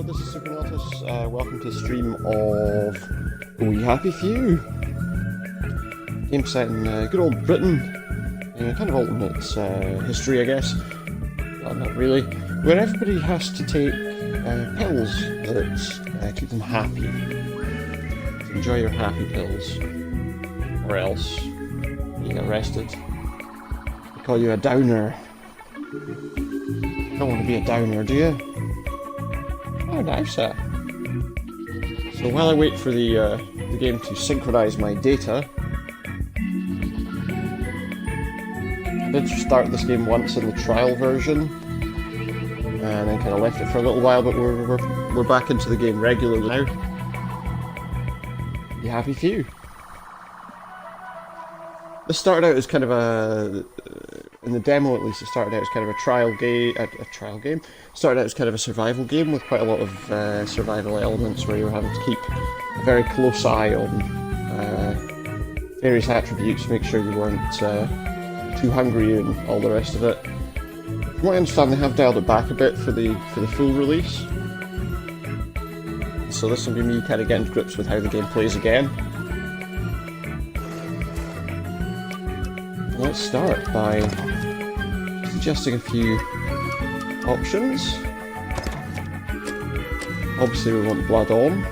this is Supernatus. Welcome to the stream of We Happy Few. Game set in good old Britain. Kind of alternate history, I guess. Well, not really. Where everybody has to take pills that keep them happy. So enjoy your happy pills. Or else you get arrested. They call you a downer. You don't want to be a downer, do you? Oh, nice. So while I wait for the game to synchronize my data, I did start this game once in the trial version, and then kind of left it for a little while. But we're back into the game regularly now. You happy few? This started out as kind of a, in the demo at least, it started out as kind of a trial game. Started out as kind of a survival game with quite a lot of survival elements where you were having to keep a very close eye on various attributes, make sure you weren't too hungry and all the rest of it. From what I understand, they have dialed it back a bit for the full release. So this will be me kind of getting to grips with how the game plays again. Let's start by suggesting a few options. Obviously we want blood on.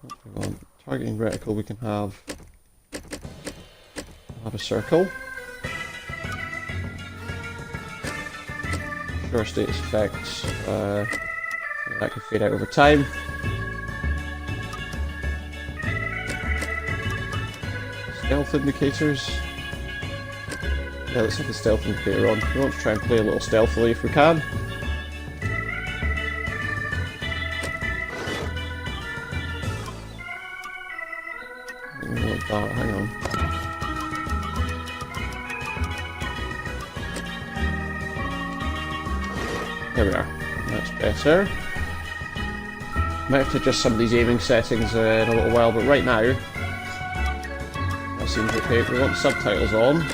What do we want? Targeting reticle, we can have a circle. Sure status effects, that can fade out over time. Stealth indicators. Yeah, let's have the stealth indicator on. We want to try and play a little stealthily if we can. We want that, hang on. There we are. That's better. Might have to adjust some of these aiming settings in a little while, but right now seems okay. We want subtitles on.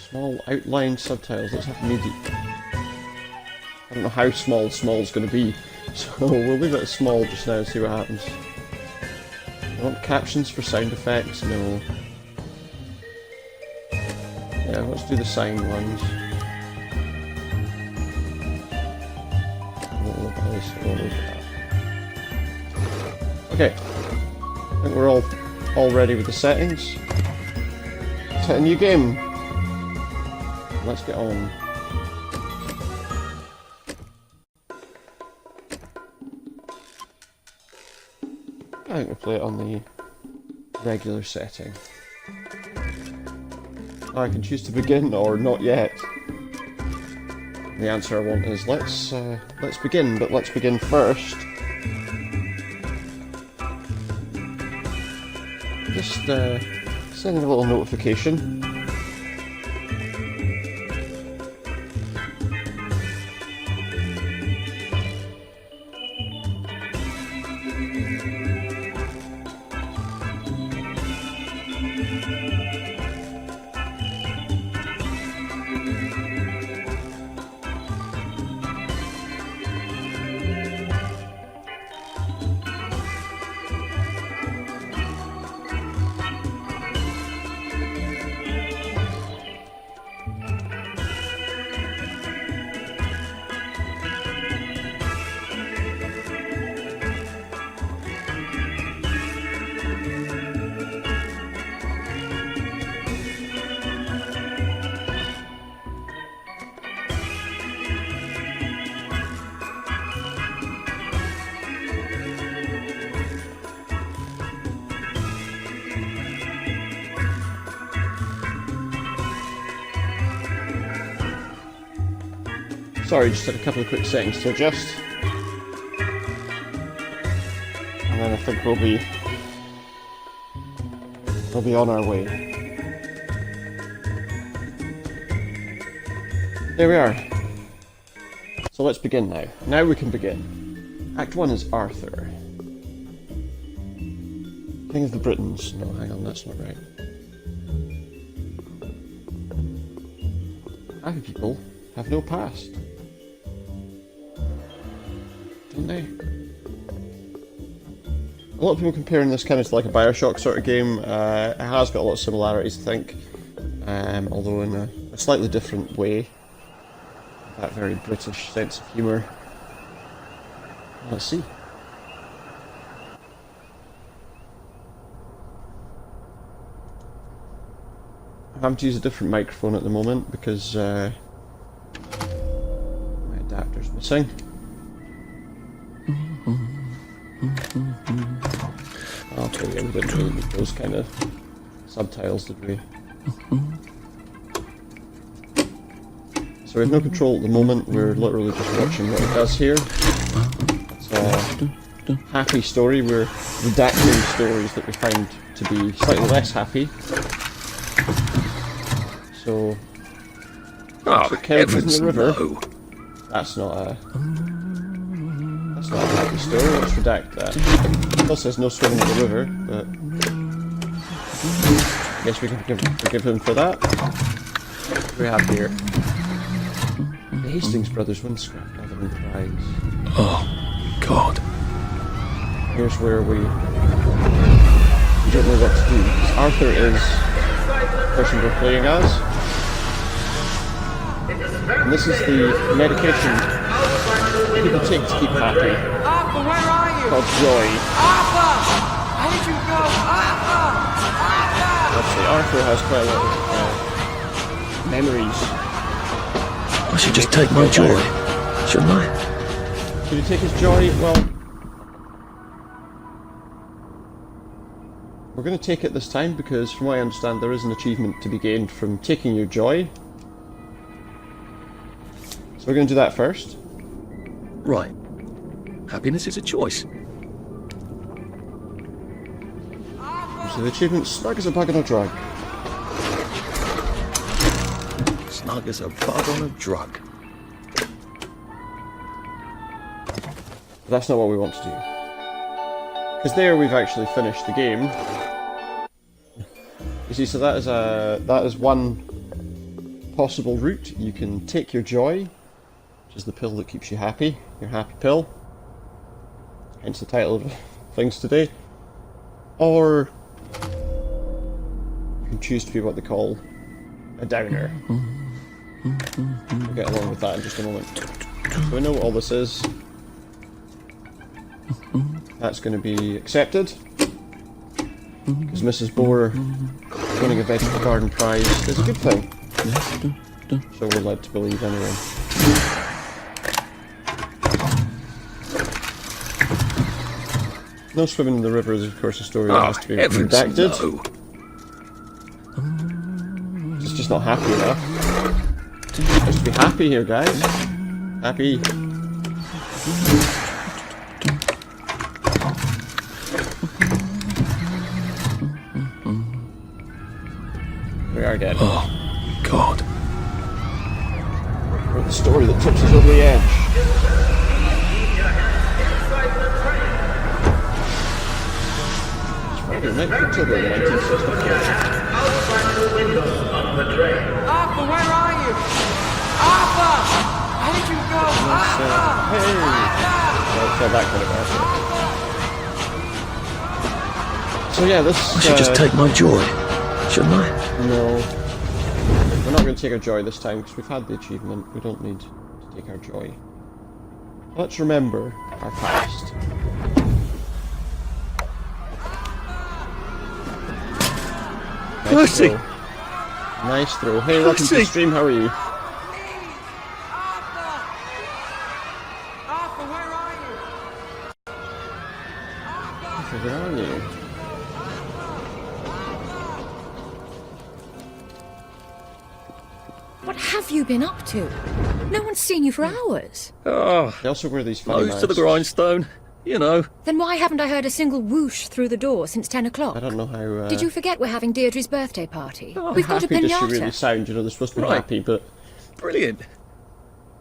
Small outline subtitles. Let's have medium. I don't know how small small's going to be, so we'll leave it as small just now and see what happens. I want captions for sound effects. No. Yeah, let's do the sign ones. We'll look at this. We'll look at that. Okay, I think we're all ready with the settings. Let's hit a new game. Let's get on. I think we'll play it on the regular setting. I can choose to begin or not yet. The answer I want is let's begin, but let's begin first. Just sending a little notification. Sorry, just had a couple of quick settings to adjust. And then I think we'll be on our way. There we are. So let's begin now. Now we can begin. Act 1 is Arthur. King of the Britons. No, hang on, that's not right. Happy people have no past. Don't they? A lot of people comparing this kind of to like a Bioshock sort of game. It has got a lot of similarities, I think. Although in a slightly different way. That very British sense of humour. Let's see. I'm having to use a different microphone at the moment because my adapter's missing. Okay, yeah, we didn't really need those kind of subtitles, did we? So we have no control at the moment, we're literally just watching what it does here. It's a happy story, we're redacting stories that we find to be slightly less happy. So heavens, in the river. no. That's not a happy story, let's redact that. It still says no swimming in the river, but I guess we can forgive him for that. What do we have here? The Hastings brothers win scrap gathering prize. Oh, God. Here's where we don't know what to do. Arthur is the person we're playing as. And this is the medication people take to keep happy. Arthur, where are you? Called joy. Arthur! How did you go? Arthur! Arthur! Actually, Arthur has quite a lot of memories. I should just take my joy, shouldn't I? Should he take his joy? Well, we're going to take it this time because, from what I understand, there is an achievement to be gained from taking your joy. So we're going to do that first. Right. Happiness is a choice. So the achievement, snug as a bug on a drug. Snug as a bug on a drug. But that's not what we want to do. Because there we've actually finished the game. You see, so that is one possible route. You can take your joy, which is the pill that keeps you happy, your happy pill. Hence the title of things today. Or you can choose to be what they call a downer. We'll get along with that in just a moment. So we know what all this is. That's going to be accepted. Because Mrs. Boer winning a vegetable garden prize is a good thing. So we're led to believe anyway. No swimming in the river is of course a story that has to be redacted. No. It's just not happy enough. Let's be happy here, guys. Happy. We are again. Oh, God. We're the story that tips us over the edge. It's Friday night, October 1964. Arthur, where are you? Arthur! How did you go? Arthur! Hey! So that kind of So yeah, this... I should just take my joy, shouldn't I? No. We're not going to take our joy this time, because we've had the achievement. We don't need to take our joy. Let's remember our past. Percy! Nice throw. Hey, welcome to the stream, how are you? Arthur, where are you? Arthur, where are you? What have you been up to? No one's seen you for hours. Oh, They also wear these funny nose to the masks. grindstone. You know. Then why haven't I heard a single whoosh through the door since 10 o'clock? I don't know how... Did you forget we're having Deirdre's birthday party? Oh, We've got a happy does she really pinata. sound? You know, they're supposed to be Right. happy, but Brilliant.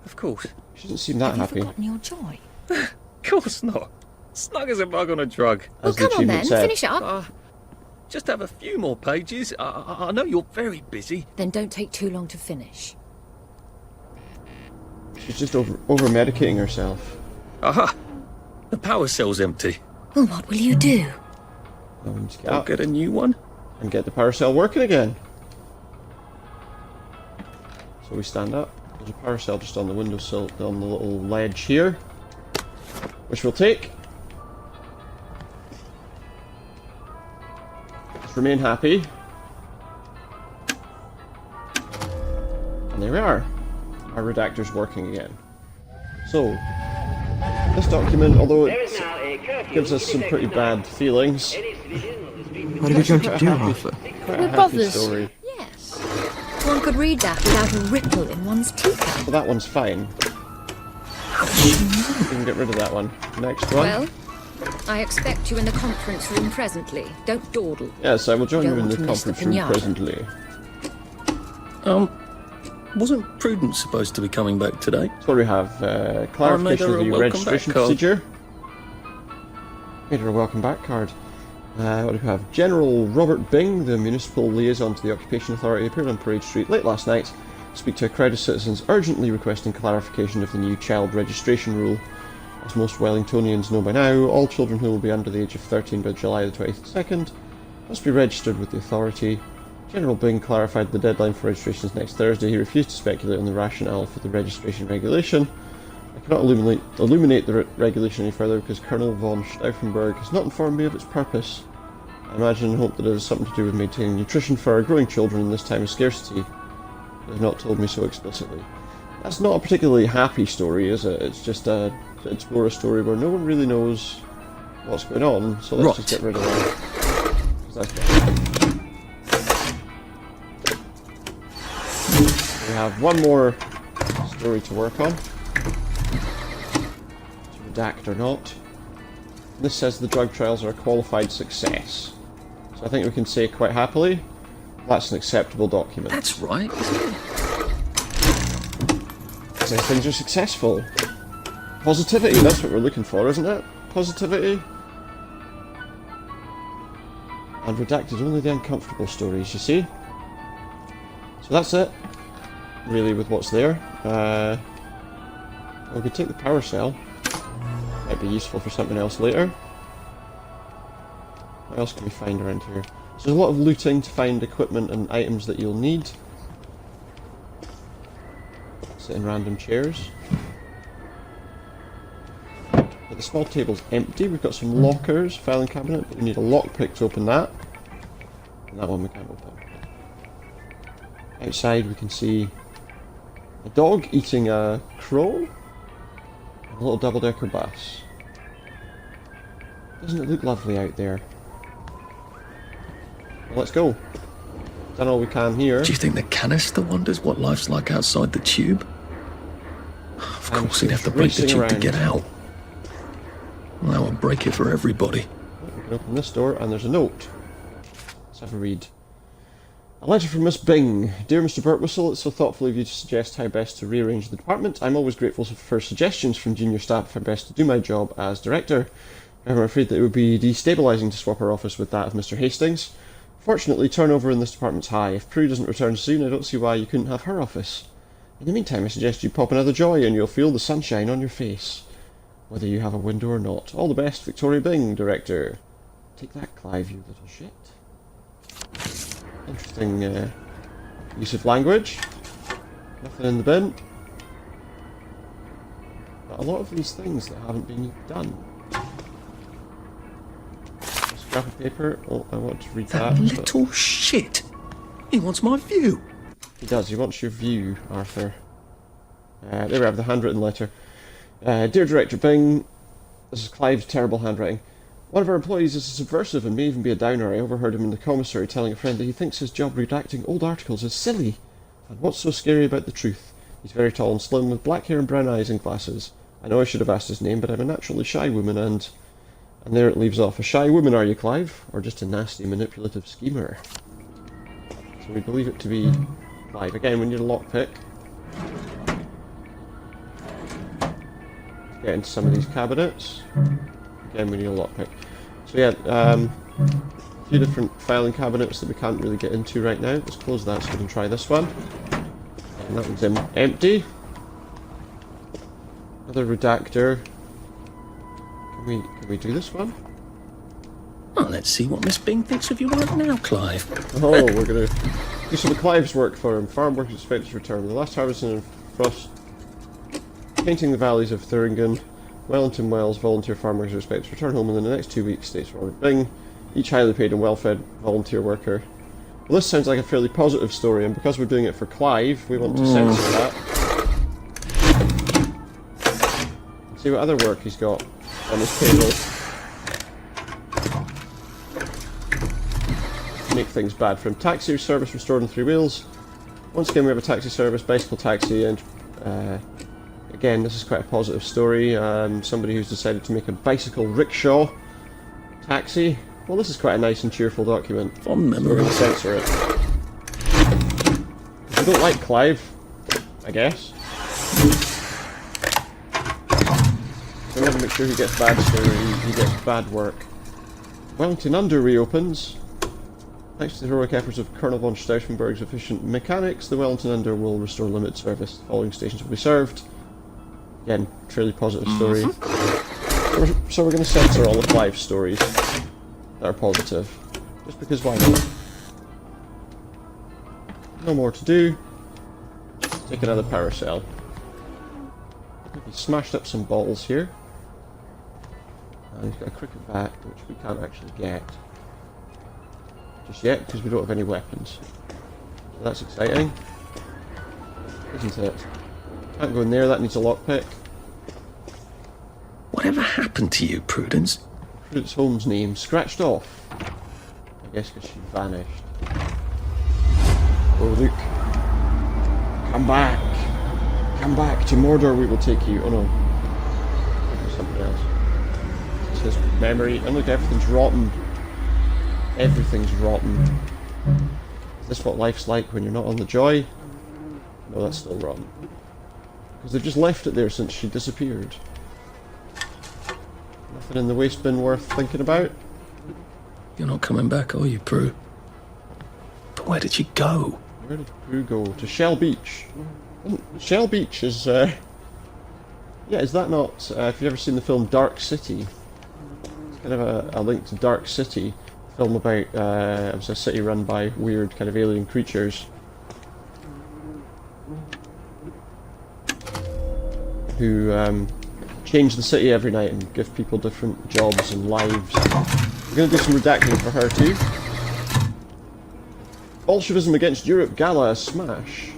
Of course. she doesn't seem that Have you happy. forgotten your joy? Of course not. Snug as a bug on a drug. Well, As the come on then, achievement said. finish up. Just have a few more pages. I know you're very busy. Then don't take too long to finish. She's just over-medicating herself. Aha! The power cell's empty. Well, what will you do? Now we need to get I'll up get a new one. and get the power cell working again. So we stand up. There's a power cell just on the windowsill, on the little ledge here, which we'll take. Just remain happy. And there we are. Our redactor's working again. So, this document, although it gives us some pretty bad feelings, What are we going to do, Arthur? quite a We're happy brothers. story. Yes. One could read that without a ripple in one's teacup. Well, that one's fine. We can get rid of that one. Next one. Well, I expect you in the conference room presently. Don't dawdle. Yes, I will join you Don't in want the to miss the conference room pinata. presently. Wasn't Prudence supposed to be coming back today? So what do we have? Clarification of her a the welcome registration back card. procedure. Made her a welcome back card. What do we have? General Robert Bing, the municipal liaison to the Occupation Authority, appeared on Parade Street late last night to speak to a crowd of citizens urgently requesting clarification of the new child registration rule. As most Wellingtonians know by now, all children who will be under the age of 13 by July the 22nd must be registered with the authority. General Bing clarified the deadline for registration is next Thursday. He refused to speculate on the rationale for the registration regulation. I cannot illuminate the regulation any further because Colonel von Stauffenberg has not informed me of its purpose. I imagine and hope that it has something to do with maintaining nutrition for our growing children in this time of scarcity. They have not told me so explicitly. That's not a particularly happy story, is it? It's just it's more a story where no one really knows what's going on, so let's just get rid of that. 'Cause that's bad. We have one more story to work on. To redact or not. This says the drug trials are a qualified success. So I think we can say quite happily, that's an acceptable document. That's right. So things are successful. Positivity, that's what we're looking for, isn't it? Positivity. And redacted only the uncomfortable stories, you see? So that's it, really, with what's there. We could take the power cell. Might be useful for something else later. What else can we find around here? So there's a lot of looting to find equipment and items that you'll need. Sit in random chairs. But the small table's empty. We've got some lockers, filing cabinet, but we need a lockpick to open that. And that one we can't open. Outside we can see a dog eating a crow and a little double-decker bus. Doesn't it look lovely out there? Well, let's go. Done all we can here. Do you think the canister wonders what life's like outside the tube? Of course, he'd have to break the racing tube to around. get out. That would break it for everybody. We can open this door and there's a note. Let's have a read. A letter from Miss Bing. Dear Mr. Birtwistle, it's so thoughtful of you to suggest how best to rearrange the department. I'm always grateful for suggestions from junior staff how best to do my job as director. However, I'm afraid that it would be destabilising to swap our office with that of Mr. Hastings. Fortunately, turnover in this department's high. If Prue doesn't return soon, I don't see why you couldn't have her office. In the meantime, I suggest you pop another joy and you'll feel the sunshine on your face, whether you have a window or not. All the best, Victoria Bing, Director. Take that, Clive, you little shit. Interesting use of language. Nothing in the bin. But a lot of these things that haven't been done. A scrap of paper. Oh, I want to read That that. little shit. He wants my view. He does. He wants your view, Arthur. There we have the handwritten letter. Dear Director Bing, this is Clive's terrible handwriting. One of our employees is a subversive and may even be a downer. I overheard him in the commissary telling a friend that he thinks his job redacting old articles is silly. And what's so scary about the truth? He's very tall and slim, with black hair and brown eyes and glasses. I know I should have asked his name, but I'm a naturally shy woman, and there it leaves off. A shy woman, are you, Clive? Or just a nasty, manipulative schemer? So we believe it to be Clive. Again, we need a lockpick. Get into some of these cabinets. Again, we need a lockpick. So yeah, a few different filing cabinets that we can't really get into right now. Let's close that so we can try this one. And that one's empty. Another redactor. Can we do this one? Well, let's see what Miss Bing thinks of you right now, Clive. Oh, we're gonna do some of Clive's work for him. Farm work is expected to return. The last harvesting and frost, painting the valleys of Thuringen, Wellington Wells. Volunteer farm workers are expected to return home within the next 2 weeks. States Robert Bing, each highly paid and well-fed volunteer worker. Well, this sounds like a fairly positive story, and because we're doing it for Clive, we want to censor that. See what other work he's got on his payroll. Make things bad for him. Taxi service restored on 3 wheels. Once again we have a taxi service, bicycle taxi, and again this is quite a positive story. Somebody who's decided to make a bicycle rickshaw taxi. Well, this is quite a nice and cheerful document. Fond memory. We're going to censor it. We don't like Clive, I guess. So we want to make sure he gets bad story, he gets bad work. Wellington Under reopens. Thanks to the heroic efforts of Colonel von Stauffenberg's efficient mechanics, the Wellington Under will restore limited service. The following stations will be served. Again, fairly positive story. So we're going to censor all of Clive's stories that are positive. Just because why not? No more to do. Take another power cell. Maybe smashed up some balls here. And he's got a cricket bat, which we can't actually get just yet, because we don't have any weapons. So that's exciting, isn't it? Can't go in there, that needs a lockpick. Whatever happened to you, Prudence? Prudence Holmes' name scratched off. I guess because she vanished. Oh, Luke. Come back. Come back to Mordor, we will take you. Oh no. Maybe something else. It's his memory. And look, everything's rotten. Everything's rotten. Is this what life's like when you're not on the joy? No, that's still rotten. Because they've just left it there since she disappeared. Nothing in the waste bin worth thinking about? You're not coming back, are you, Prue? But where did she go? Where did Prue go? To Shell Beach. Shell Beach is, yeah, is that not, if you've ever seen the film Dark City? It's kind of a link to Dark City. Film about it was a city run by weird kind of alien creatures who change the city every night and give people different jobs and lives. We're going to do some redacting for her too. Bolshevism Against Europe Gala smash.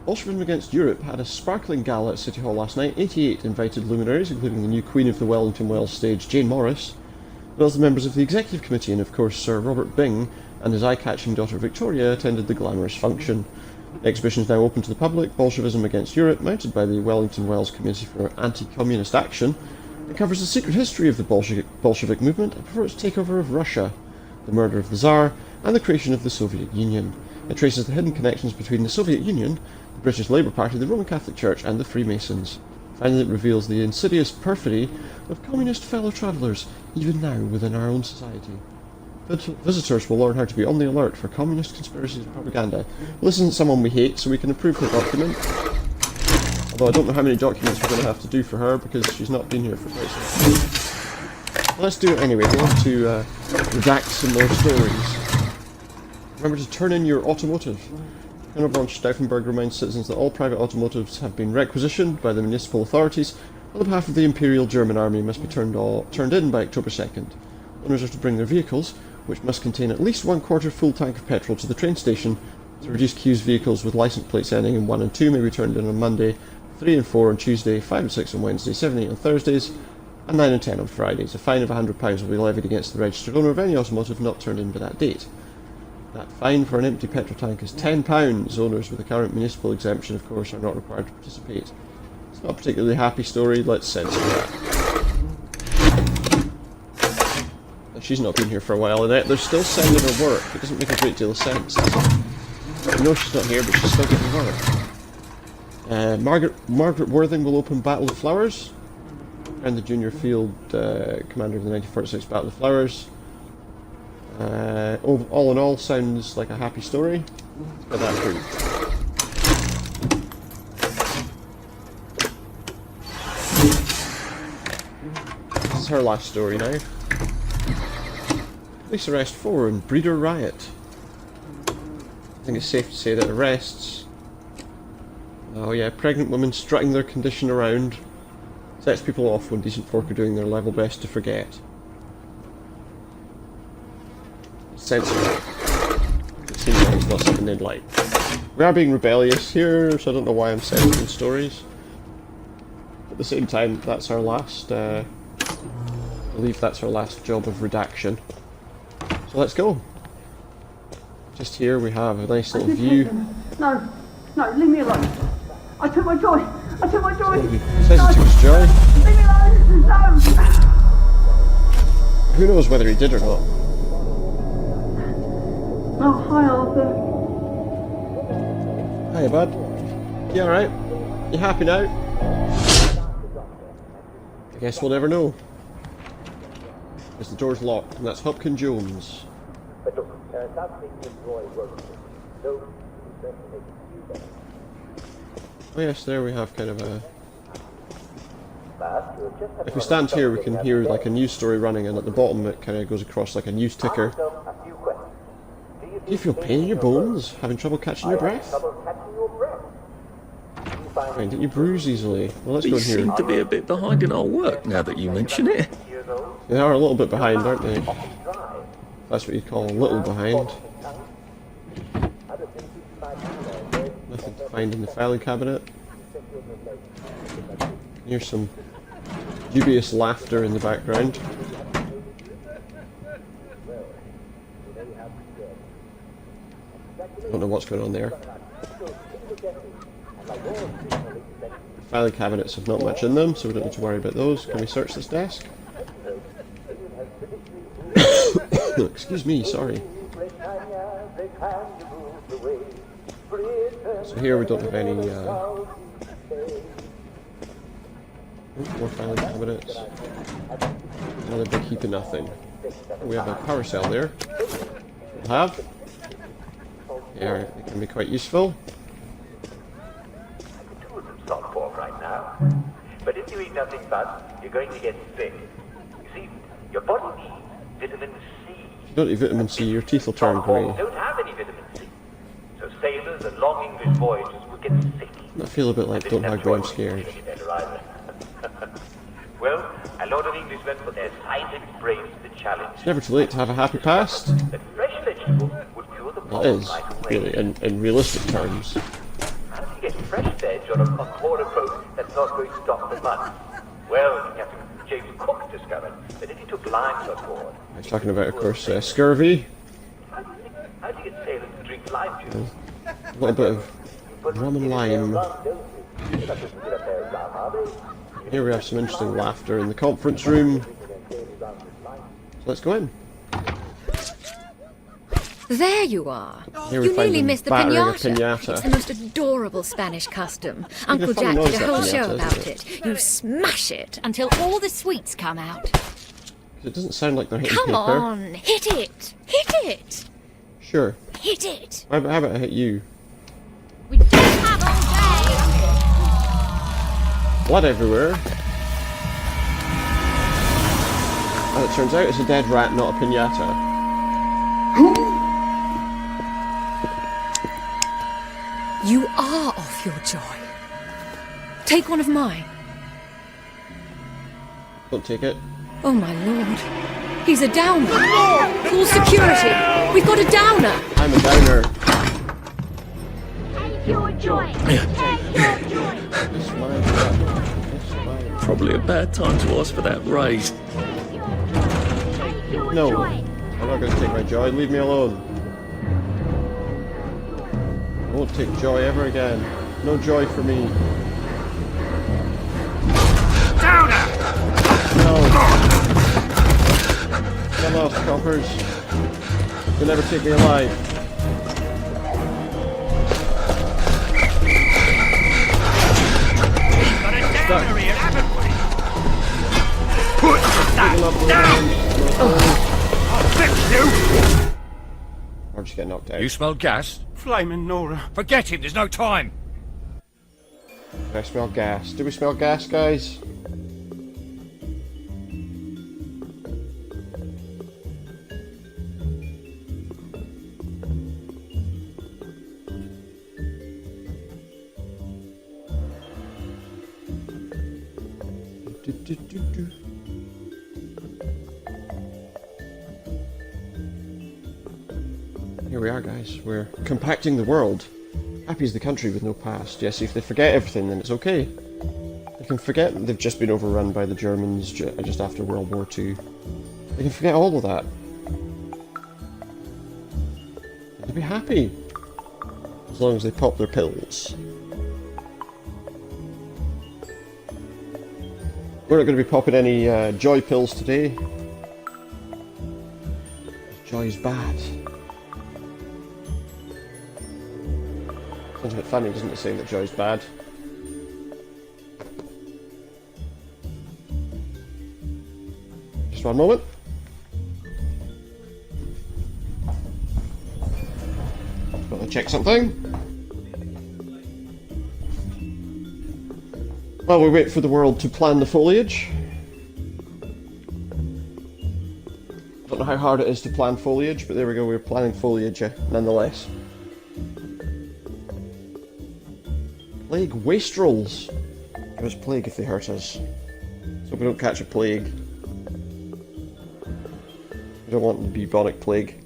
Bolshevism Against Europe had a sparkling gala at City Hall last night. 88 invited luminaries, including the new Queen of the Wellington Wells stage, Jane Morris, as well as the members of the Executive Committee, and of course Sir Robert Bing and his eye-catching daughter Victoria attended the glamorous function. The exhibition is now open to the public. Bolshevism Against Europe, mounted by the Wellington Wells Committee for Anti-Communist Action, it covers the secret history of the Bolshevik movement before its takeover of Russia, the murder of the Tsar, and the creation of the Soviet Union. It traces the hidden connections between the Soviet Union, the British Labour Party, the Roman Catholic Church, and the Freemasons. Finally, it reveals the insidious perfidy of communist fellow travellers, even now within our own society. Visitors will learn how to be on the alert for communist conspiracies and propaganda. Well, this isn't someone we hate, so we can approve her document. Although I don't know how many documents we're going to have to do for her, because she's not been here for quite some time. Let's do it anyway. We want to redact some more stories. Remember to turn in your automotive. Colonel von Stauffenberg reminds citizens that all private automotives have been requisitioned by the municipal authorities on behalf of the Imperial German Army must be turned in by October 2nd. Owners are to bring their vehicles, which must contain at least 1/4 full tank of petrol, to the train station. To reduce queues, vehicles with licence plates ending in 1 and 2 may be turned in on Monday, 3 and 4 on Tuesday, 5 and 6 on Wednesday, 7 and 8 on Thursdays, and 9 and 10 on Fridays. A fine of £100 will be levied against the registered owner of any automotive not turned in by that date. That fine for an empty petrol tank is £10. Owners with a current municipal exemption, of course, are not required to participate. It's not a particularly happy story, let's censor that. She's not been here for a while, and they're still sending her work. It doesn't make a great deal of sense, does it? I know she's not here, but she's still getting work. Margaret Worthing will open Battle of Flowers. and the junior field commander of the 1946 Battle of the Flowers. All in all, sounds like a happy story. But that proof. This is her last story now. Police arrest 4 in breeder riot. I think it's safe to say that arrests. Oh yeah, pregnant women strutting their condition around sets people off when decent folk are doing their level best to forget. Sensible. It seems like it's not something they'd like. We are being rebellious here, so I don't know why I'm censoring stories. At the same time, that's our last, I believe that's our last job of redaction. So let's go. Just here we have a nice little view. No, leave me alone. I took my joy. He says he took his joy. Leave me alone. No. Who knows whether he did or not? Oh, hi, Arthur. Hiya, bud. You alright? You happy now? I guess we'll never know. As the door's locked, and that's Hopkins Jones. But look, that thing with Roy works. So, Oh yes, there we have kind of a... If we stand here, we can hear like a news story running, and at the bottom it kind of goes across like a news ticker. Do you feel pain in your bones? Having trouble catching your breath? Finding you bruise easily? Well, let's We go in here. seem to be a bit behind in our work now that you mention it. They are a little bit behind, aren't they? That's what you call a little behind. Nothing to find in the filing cabinet. Here's some dubious laughter in the background. I don't know what's going on there. Filing cabinets have not much in them, so we don't need to worry about those. Can we search this desk? Excuse me, sorry. So here we don't have any more filing cabinets. Another big heap of nothing. We have a power cell there. We'll have. Yeah, it can be quite useful. right now. But if you eat nothing but, you're going to get sick. You see, your body needs vitamin C. If you don't eat vitamin C, your teeth will turn grey. Don't have any vitamin C. So sailors and long English voyagers will get sick. I feel a bit like don't hug me, I'm scared. Well, a lot of Englishmen put their silent brains to the challenge. It's never too late to have a happy past. That fresh vegetables would cure the Well, problem it is, right away. really, in realistic terms. How do you get fresh veg on a corner boat that's not going to stop for months? Well, Captain James Cook discovered that if he took limes on board... He's talking about, of course, scurvy. How do you get sailors to drink lime juice? A little bit of rum and lime. Here we have some interesting laughter in the conference room. So let's go in. There you are. Here we You find nearly them missed the battering a pinata. pinata. It's the most adorable Spanish custom. Uncle funny Jack noise, did a that whole pinata, show isn't about it? it. You smash it until all the sweets come out. It doesn't sound like they're hitting Come paper. on, hit it! Hit it! Sure. Hit it! How about I hit you? We don't have all day! Blood everywhere. As it turns out, it's a dead rat, not a pinata. You are off your joy. Take one of mine. Don't take it. Oh my lord. He's a downer. Call security. We've got a downer. I'm a downer. Take your joy. Take your joy. It's mine. It's mine. Probably a bad time to ask for that raise. Take your No. joy. I'm not going to take my joy. Leave me alone. I won't take joy ever again. No joy for me. No. Get lost, coppers. You'll never take me alive. Got a downer here, haven't we? them up. I'll fix you! Or just get knocked out. You smell gas? Flaming Nora. Forget him, there's no time. I smell gas. Do we smell gas, guys? Here we are, guys. We're compacting the world. Happy is the country with no past. Yes, if they forget everything, then it's okay. They can forget that they've just been overrun by the Germans just after World War II. They can forget all of that. They'll be happy. As long as they pop their pills. We're not going to be popping any joy pills today. Joy is bad. Sounds a bit funny, doesn't it, saying that joy's bad? Just one moment. Got to check something. While we wait for the world to plan the foliage. Don't know how hard it is to plan foliage, but there we go, we're planning foliage nonetheless. Plague wastrels. Give us plague if they hurt us. So we don't catch a plague. We don't want the bubonic plague.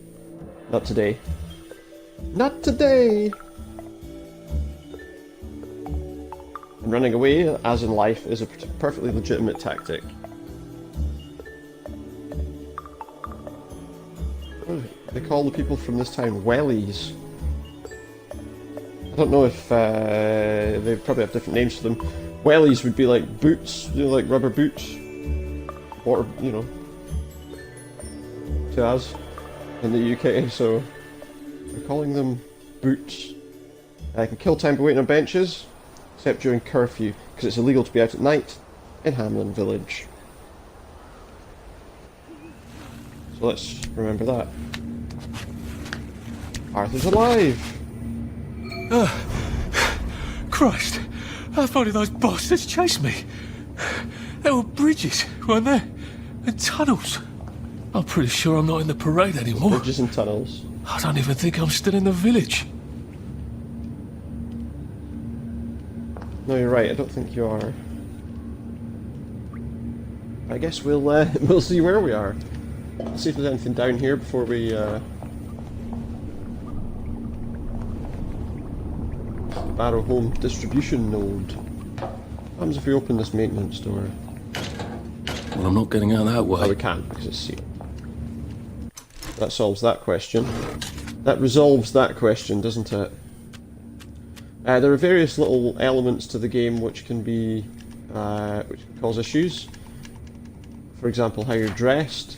Not today. Not today! And running away, as in life, is a perfectly legitimate tactic. What do they call the people from this town? Wellies. I don't know if they probably have different names for them. Wellies would be like boots, you know, like rubber boots, or you know, to us in the UK. So we're calling them boots. I can kill time by waiting on benches, except during curfew, because it's illegal to be out at night in Hamlin Village. So let's remember that. Arthur's alive. Christ, how far did those bastards chase me? There were bridges, weren't there? And tunnels. I'm pretty sure I'm not in the parade anymore. Bridges and tunnels. I don't even think I'm still in the village. No, you're right. I don't think you are. I guess we'll we'll see where we are. Let's see if there's anything down here before we Barrow Home distribution node. What happens if we open this maintenance door? Well, I'm not getting out that way. Oh, we can't because it's sealed. That solves that question. That resolves that question, doesn't it? There are various little elements to the game which can be, which can cause issues. For example, how you're dressed.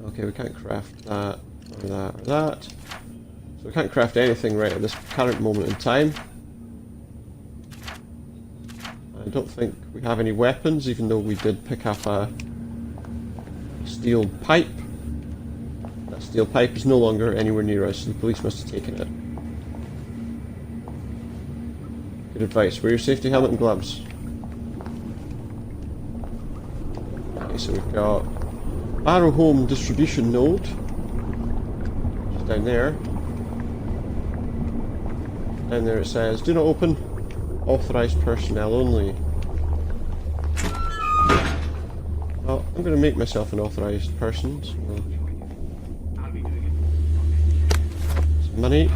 Okay, we can't craft that, or that, or that. So we can't craft anything right at this current moment in time. I don't think we have any weapons, even though we did pick up a steel pipe. That steel pipe is no longer anywhere near us, so the police must have taken it. Good advice. Wear your safety helmet and gloves. Okay, so we've got Barrow Home distribution node, which is down there. Down there it says, do not open, authorised personnel only. Well, I'm going to make myself an authorised person. So some money.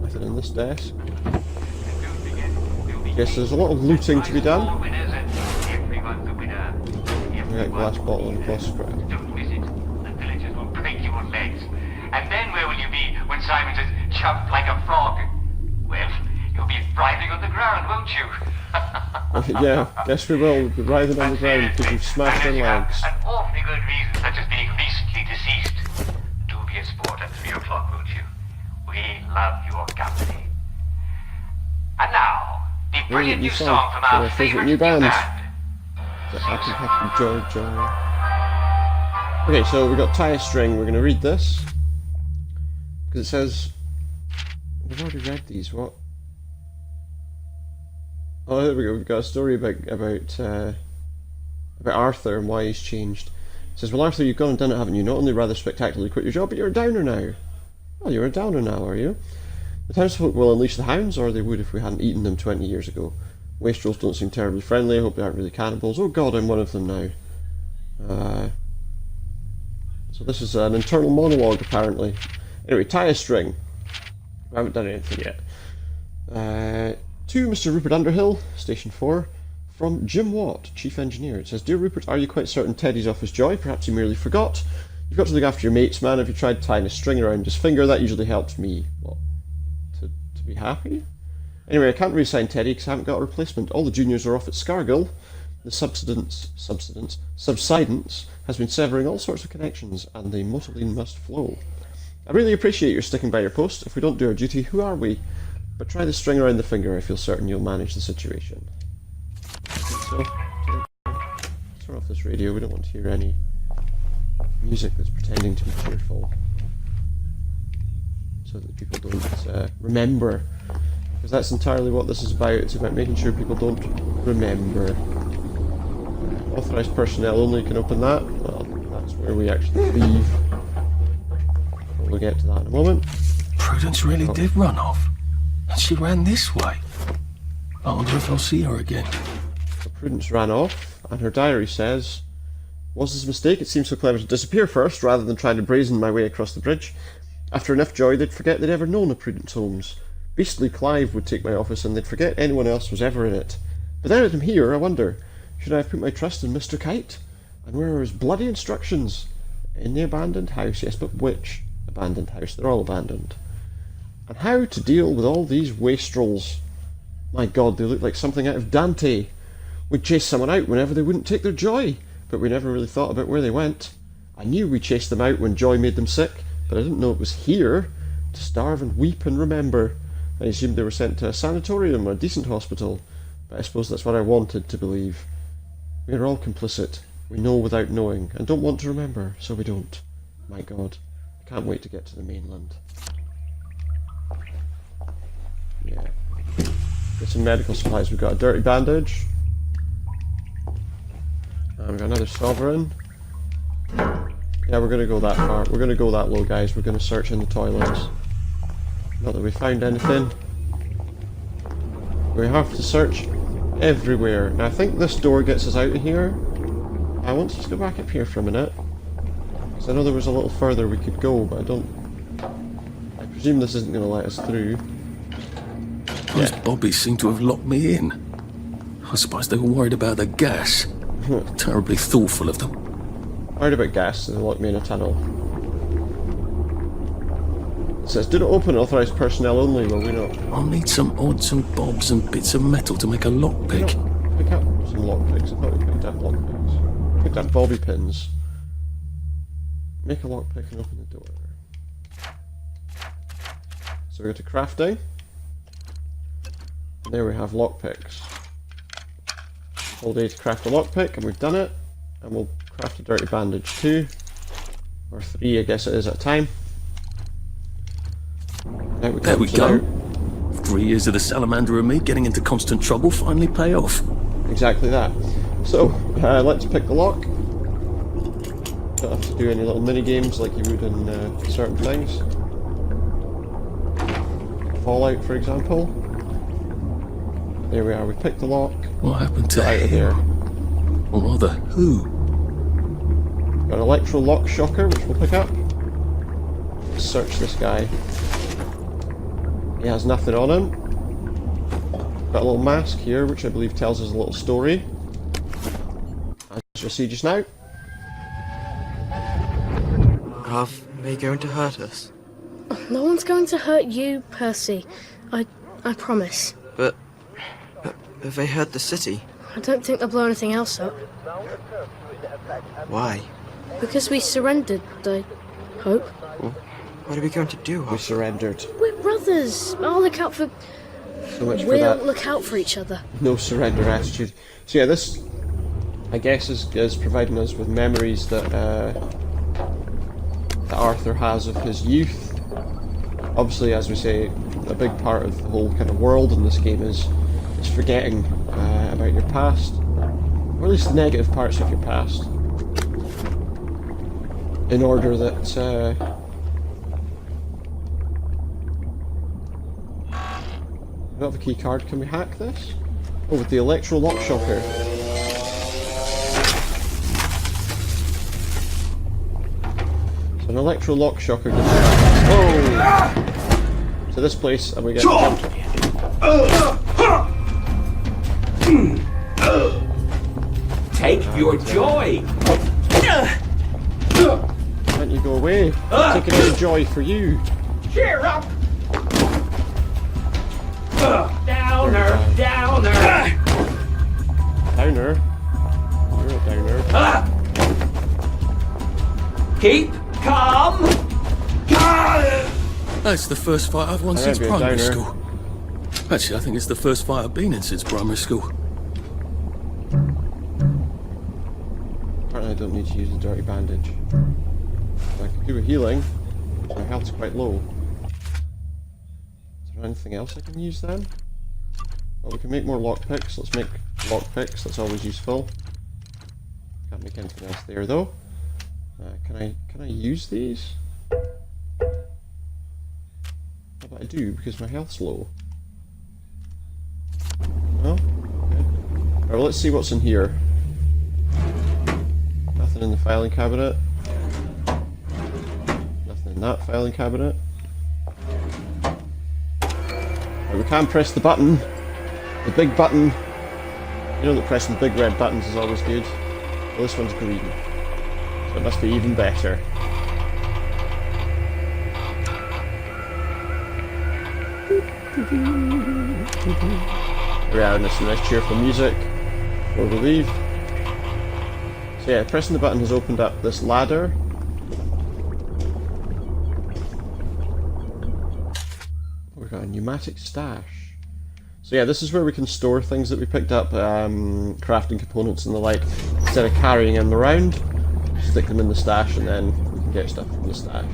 Nothing in this desk. Yes, there's a lot of looting to be done. We got glass bottle and glass scrap. And then where will you be when Simon says, jump like a frog? Well, you'll be writhing on the ground, won't you? Yeah, guess we will. We'll be writhing on the ground because we've smashed our legs. An awfully good reason, such as being recently deceased. Do be a sport at 3 o'clock, won't you? We love your company. And now, the favourite new song for my favourite new band. The Happy Happy Joy Joy. Okay, so we got tie a string. We're going to read this because it says we've already read these. What? Oh, there we go. We've got a story about Arthur and why he's changed. It says, well, Arthur, you've gone and done it, haven't you? Not only rather spectacularly quit your job, but you're a downer now. Oh, you're a downer now, are you? The townsfolk will unleash the hounds, or they would if we hadn't eaten them 20 years ago. Wastrels don't seem terribly friendly. I hope they aren't really cannibals. Oh God, I'm one of them now. So this is an internal monologue, apparently. Anyway, tie a string. I haven't done anything yet. To Mr. Rupert Underhill, Station 4, from Jim Watt, Chief Engineer. It says, Dear Rupert, are you quite certain Teddy's off his joy? Perhaps you merely forgot. You've got to look after your mates, man. Have you tried tying a string around his finger? That usually helps me. What? To be happy? Anyway, I can't reassign Teddy because I haven't got a replacement. All the juniors are off at Scargill. The subsidence has been severing all sorts of connections, and the motoline must flow. I really appreciate your sticking by your post. If we don't do our duty, who are we? But try the string around the finger. I feel certain you'll manage the situation. So, turn off this radio. We don't want to hear any music that's pretending to be cheerful, so that people don't remember. Because that's entirely what this is about. It's about making sure people don't remember. Authorised personnel only can open that. Well, that's where we actually leave. We'll get to that in a moment. Prudence really did run off. And she ran this way. I wonder if I'll see her again. So Prudence ran off, and her diary says, was this a mistake? It seemed so clever to disappear first, rather than trying to brazen my way across the bridge. After enough joy, they'd forget they'd ever known a Prudence Holmes. Beastly Clive would take my office, and they'd forget anyone else was ever in it. But now that I'm here, I wonder, should I have put my trust in Mr. Kite? And where are his bloody instructions? In the abandoned house. Yes, but which abandoned house? They're all abandoned. And how to deal with all these wastrels. My God, they look like something out of Dante. We'd chase someone out whenever they wouldn't take their joy, but we never really thought about where they went. I knew we chased them out when joy made them sick, but I didn't know it was here, to starve and weep and remember. I assumed they were sent to a sanatorium or a decent hospital, but I suppose that's what I wanted to believe. We are all complicit. We know without knowing, and don't want to remember, so we don't. My God, I can't wait to get to the mainland. Yeah. Got some medical supplies. We've got a dirty bandage. And we've got another sovereign. Yeah, we're going to go that far. We're going to go that low, guys. We're going to search in the toilets. Not that we found anything. We have to search everywhere. Now, I think this door gets us out of here. I want to just go back up here for a minute. Because I know there was a little further we could go, but I presume this isn't going to let us through. Those bobbies seem to have locked me in. I suppose they were worried about the gas. Terribly thoughtful of them. Worried about gas, so they locked me in a tunnel. It says, do not open, authorised personnel only. Well, we not. I'll need some odds and bobs and bits of metal to make a lockpick. Pick up some lockpicks. I thought we picked up lockpicks. Picked up bobby pins. Make a lockpick and open the door. So we go to crafting. And there we have lockpicks. All day to craft a lockpick, and we've done it. And we'll craft a dirty bandage too. Or 3, I guess it is at a time. There we go. 3 years of the salamander and me getting into constant trouble finally pay off. Exactly that. So, let's pick the lock. Don't have to do any little mini games like you would in certain things. Fallout, for example. There we are, we picked the lock. What happened to out of there? Or rather, who? Got an electro lock shocker, which we'll pick up. Let's search this guy. He has nothing on him. Got a little mask here, which I believe tells us a little story. As you'll see just now. Are they going to hurt us? No one's going to hurt you, Percy. I promise. But have they hurt the city? I don't think they'll blow anything else up. Why? Because we surrendered, I hope. Well, what are we going to do? We surrendered. We're brothers. I'll look out for So much for We'll that. look out for each other. No surrender attitude. So yeah, this, I guess, is providing us with memories that that Arthur has of his youth. Obviously, as we say, a big part of the whole kind of world in this game is forgetting about your past, or at least the negative parts of your past, in order that we don't have a key card. Can we hack this? Oh, with the electro lock shocker. So an electro lock shocker gives us access. Oh! To this place, and we get jumped. Take your joy. Can't you go away? Taking any joy for you. Cheer up. Downer, downer. Downer? You're a downer. Keep calm. That's the first fight I've won since be a primary downer. school. Actually, I think it's the first fight I've been in since primary school. Apparently I don't need to use the dirty bandage. I can do a healing. My health's quite low. Is there anything else I can use then? Well, we can make more lockpicks. Let's make lockpicks. That's always useful. Can't make anything else there though. Can I use these? How about I do, because my health's low? No? Okay. Alright, well, let's see what's in here. Nothing in the filing cabinet. Nothing in that filing cabinet. Right, we can press the button. The big button. You know that pressing the big red buttons is always good. Well, this one's green. So it must be even better. Around this nice cheerful music before we leave. So yeah, pressing the button has opened up this ladder. We've got a pneumatic stash. So yeah, this is where we can store things that we picked up, crafting components and the like, instead of carrying them around. Stick them in the stash and then we can get stuff from the stash.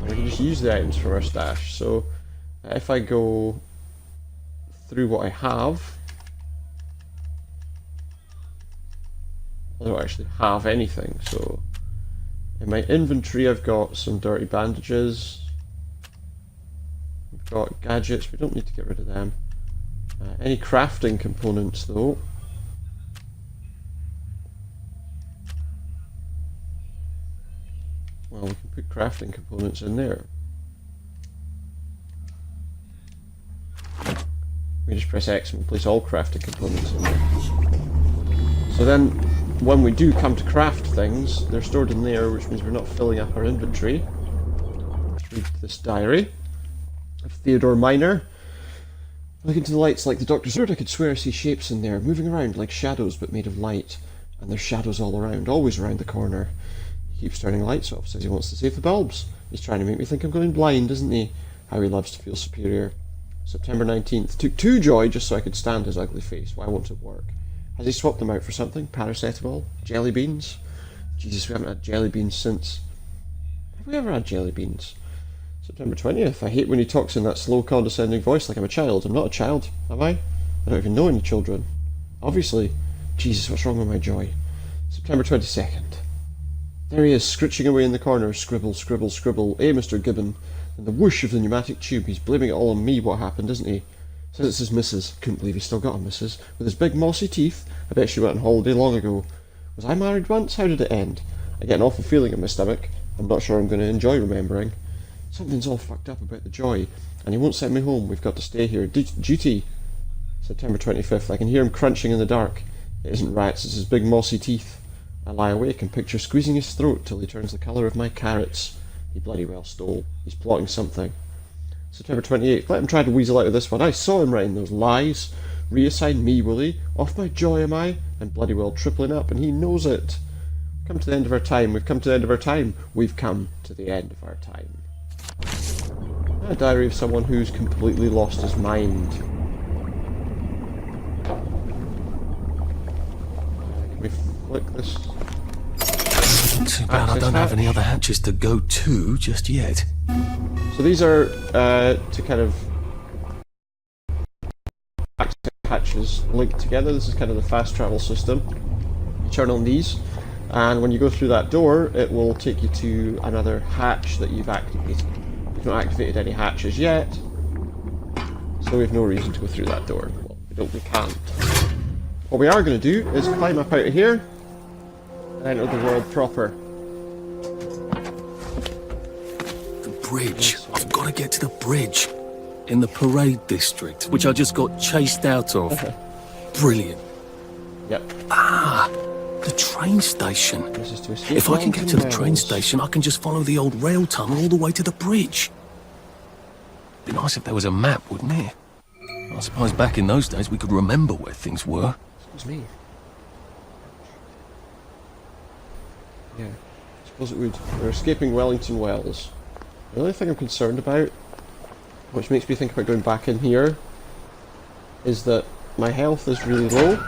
We can just use the items from our stash. So if I go through what I have, I don't actually have anything. So in my inventory I've got some dirty bandages, we've got gadgets, we don't need to get rid of them. Any crafting components though, well, we can put crafting components in there. We just press X and place all crafting components in there. So then, when we do come to craft things, they're stored in there, which means we're not filling up our inventory. Read this diary of Theodore Minor. Look into the lights like the Doctor's word. I could swear I see shapes in there, moving around like shadows but made of light. And there's shadows all around, always around the corner. He keeps turning lights off, says he wants to save the bulbs. He's trying to make me think I'm going blind, isn't he? How he loves to feel superior. September 19th. Took 2 joy just so I could stand his ugly face. Why won't it work? Has he swapped them out for something? Paracetamol? Jelly beans? Jesus, we haven't had jelly beans since... Have we ever had jelly beans? September 20th. I hate when he talks in that slow, condescending voice like I'm a child. I'm not a child, am I? I don't even know any children. Obviously. Jesus, what's wrong with my joy? September 22nd. There he is, scritching away in the corner. Scribble, scribble, scribble. Mr. Gibbon. And the whoosh of the pneumatic tube. He's blaming it all on me, what happened, isn't he? Says it's his missus. Couldn't believe he's still got a missus. With his big mossy teeth. I bet she went on holiday long ago. Was I married once? How did it end? I get an awful feeling in my stomach. I'm not sure I'm going to enjoy remembering. Something's all fucked up about the joy. And he won't send me home. We've got to stay here. Duty. September 25th. I can hear him crunching in the dark. It isn't rats, it's his big mossy teeth. I lie awake and picture squeezing his throat till he turns the colour of my carrots. He bloody well stole. He's plotting something. September 28th. Let him try to weasel out of this one. I saw him writing those lies. Reassign me, will he? Off my joy am I? And bloody well tripling up, and he knows it. We've come to the end of our time. We've come to the end of our time. We've come to the end of our time. A diary of someone who's completely lost his mind. Can we flick this? Too bad I don't have any other hatches to go to just yet. So these are to kind of access hatches linked together. This is kind of the fast travel system. You turn on these, and when you go through that door, it will take you to another hatch that you've activated. We've not activated any hatches yet, so we have no reason to go through that door. Well, we can't. What we are going to do is climb up out of here and enter the world proper. The bridge. I've got to get to the bridge. In the parade district, which I just got chased out of. Brilliant. Yep. The train station. This is to escape If I can get to the train Wells. station, I can just follow the old rail tunnel all the way to the bridge. Be nice if there was a map, wouldn't it? I suppose back in those days we could remember where things were. Excuse me. Yeah, I suppose it would. We're escaping Wellington Wells. The only thing I'm concerned about, which makes me think about going back in here, is that my health is really low,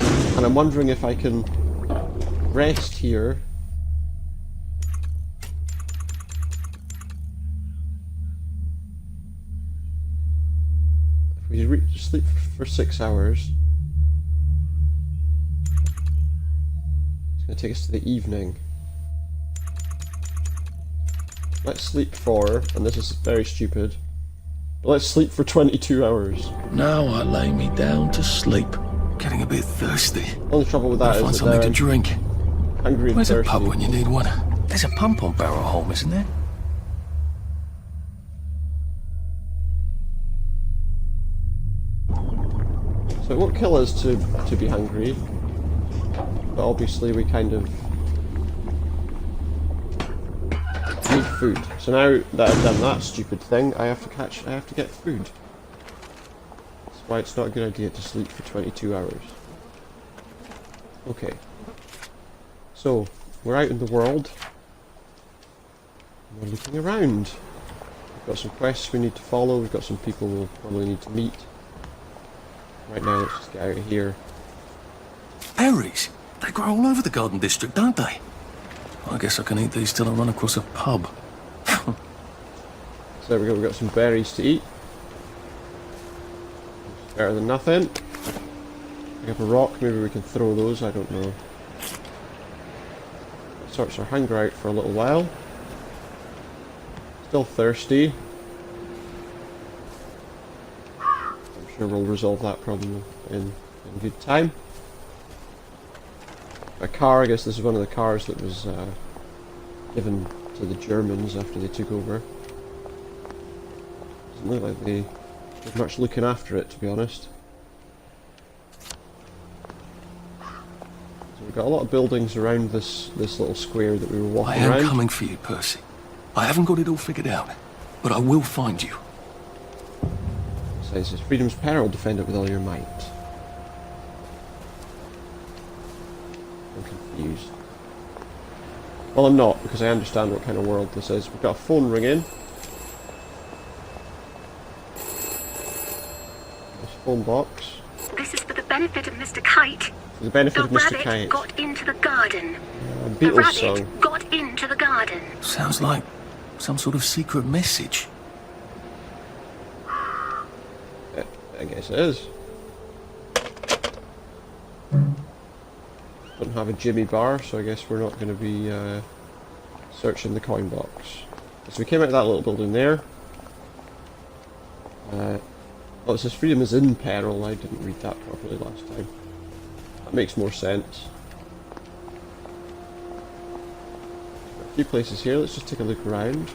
and I'm wondering if I can rest here. If we sleep for 6 hours, it's going to take us to the evening. Let's sleep for, and this is very stupid, but let's sleep for 22 hours. Now I lay me down to sleep. Getting a bit thirsty. Only trouble with that Gotta is find that something to they're drink. hungry and Where's a thirsty. pub when you need one? There's a pump on Barrow Home, isn't there? So it won't kill us to be hungry, but obviously we kind of need food. So now that I've done that stupid thing, I have to get food. That's why it's not a good idea to sleep for 22 hours. Okay. So, we're out in the world. We're looking around. We've got some quests we need to follow, we've got some people we'll probably need to meet. Right now, let's just get out of here. Berries? They grow all over the Garden District, don't they? I guess I can eat these till I run across a pub. So there we go, we've got some berries to eat. It's better than nothing. Pick up a rock, maybe we can throw those, I don't know. Sorts our hunger out for a little while. Still thirsty. I'm sure we'll resolve that problem in good time. A car, I guess this is one of the cars that was given to the Germans after they took over. Doesn't look like they did much looking after it, to be honest. So we've got a lot of buildings around this little square that we were I walking am around. coming for you, Percy. I haven't got it all figured out, but I will find you. It says, freedom's peril, defend it with all your might. I'm confused. Well, I'm not, because I understand what kind of world this is. We've got a phone ringing. This phone box. This is for the benefit of Mr. Kite. For the benefit of The Mr. rabbit Kite. got into the garden. A The Beatles rabbit song. got into the garden. Sounds like some sort of secret message. I guess it is. Don't have a Jimmy bar, so I guess we're not going to be searching the coin box. So we came out of that little building there. Oh, it says freedom is in peril. I didn't read that properly last time. That makes more sense. A few places here. Let's just take a look around.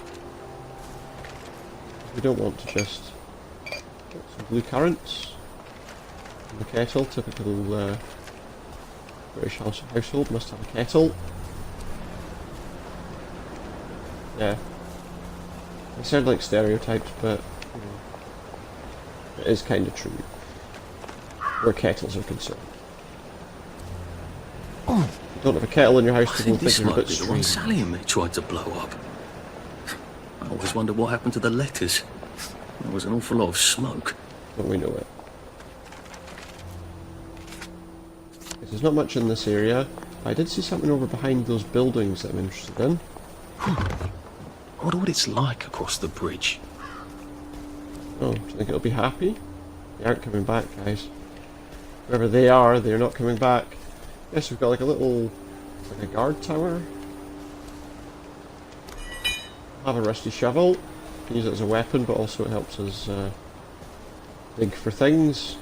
We don't want to just get some blue currants in the kettle. Typical British household must have a kettle. Yeah, they sound like stereotypes, but you know, it is kind of true where kettles are concerned. Oh, If you don't have a kettle in your house, I people think this think you're a might bit be the one strange. Sally and me tried to blow up. I always wondered what happened to the letters. There was an awful lot of smoke. Don't we know it? There's not much in this area. I did see something over behind those buildings that I'm interested in. I wonder what it's like across the bridge. Oh, do you think it'll be happy? They aren't coming back, guys. Whoever they are, they're not coming back. Yes, we've got like a little, like a guard tower. Have a rusty shovel. Can use it as a weapon, but also it helps us dig for things.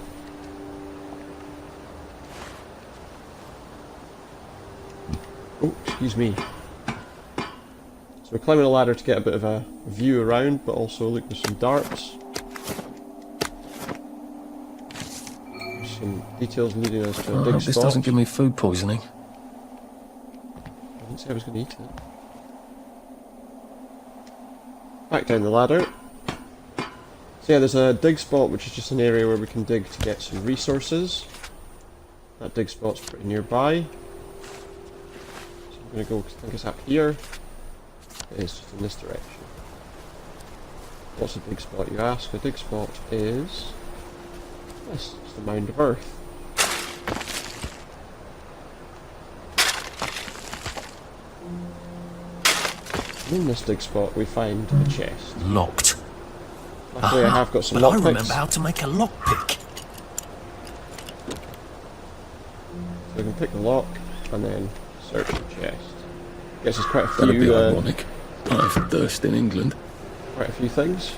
Oh, excuse me. So we're climbing a ladder to get a bit of a view around, but also look, there's some darts. There's some details leading us to a I big hope spot. this doesn't give me food poisoning. I didn't say I was going to eat it. Back down the ladder. So yeah, there's a dig spot, which is just an area where we can dig to get some resources. That dig spot's pretty nearby. So I'm going to go, I think it's up here. It is just in this direction. What's a dig spot, you ask? A dig spot is this, it's the mound of earth. And in this dig spot we find a chest. Locked. Luckily I have got some But I lockpicks. remember how to make a lockpick. So we can pick the lock and then search the chest. Guess there's quite a That'd be few ironic. I for thirst in England. quite a few things.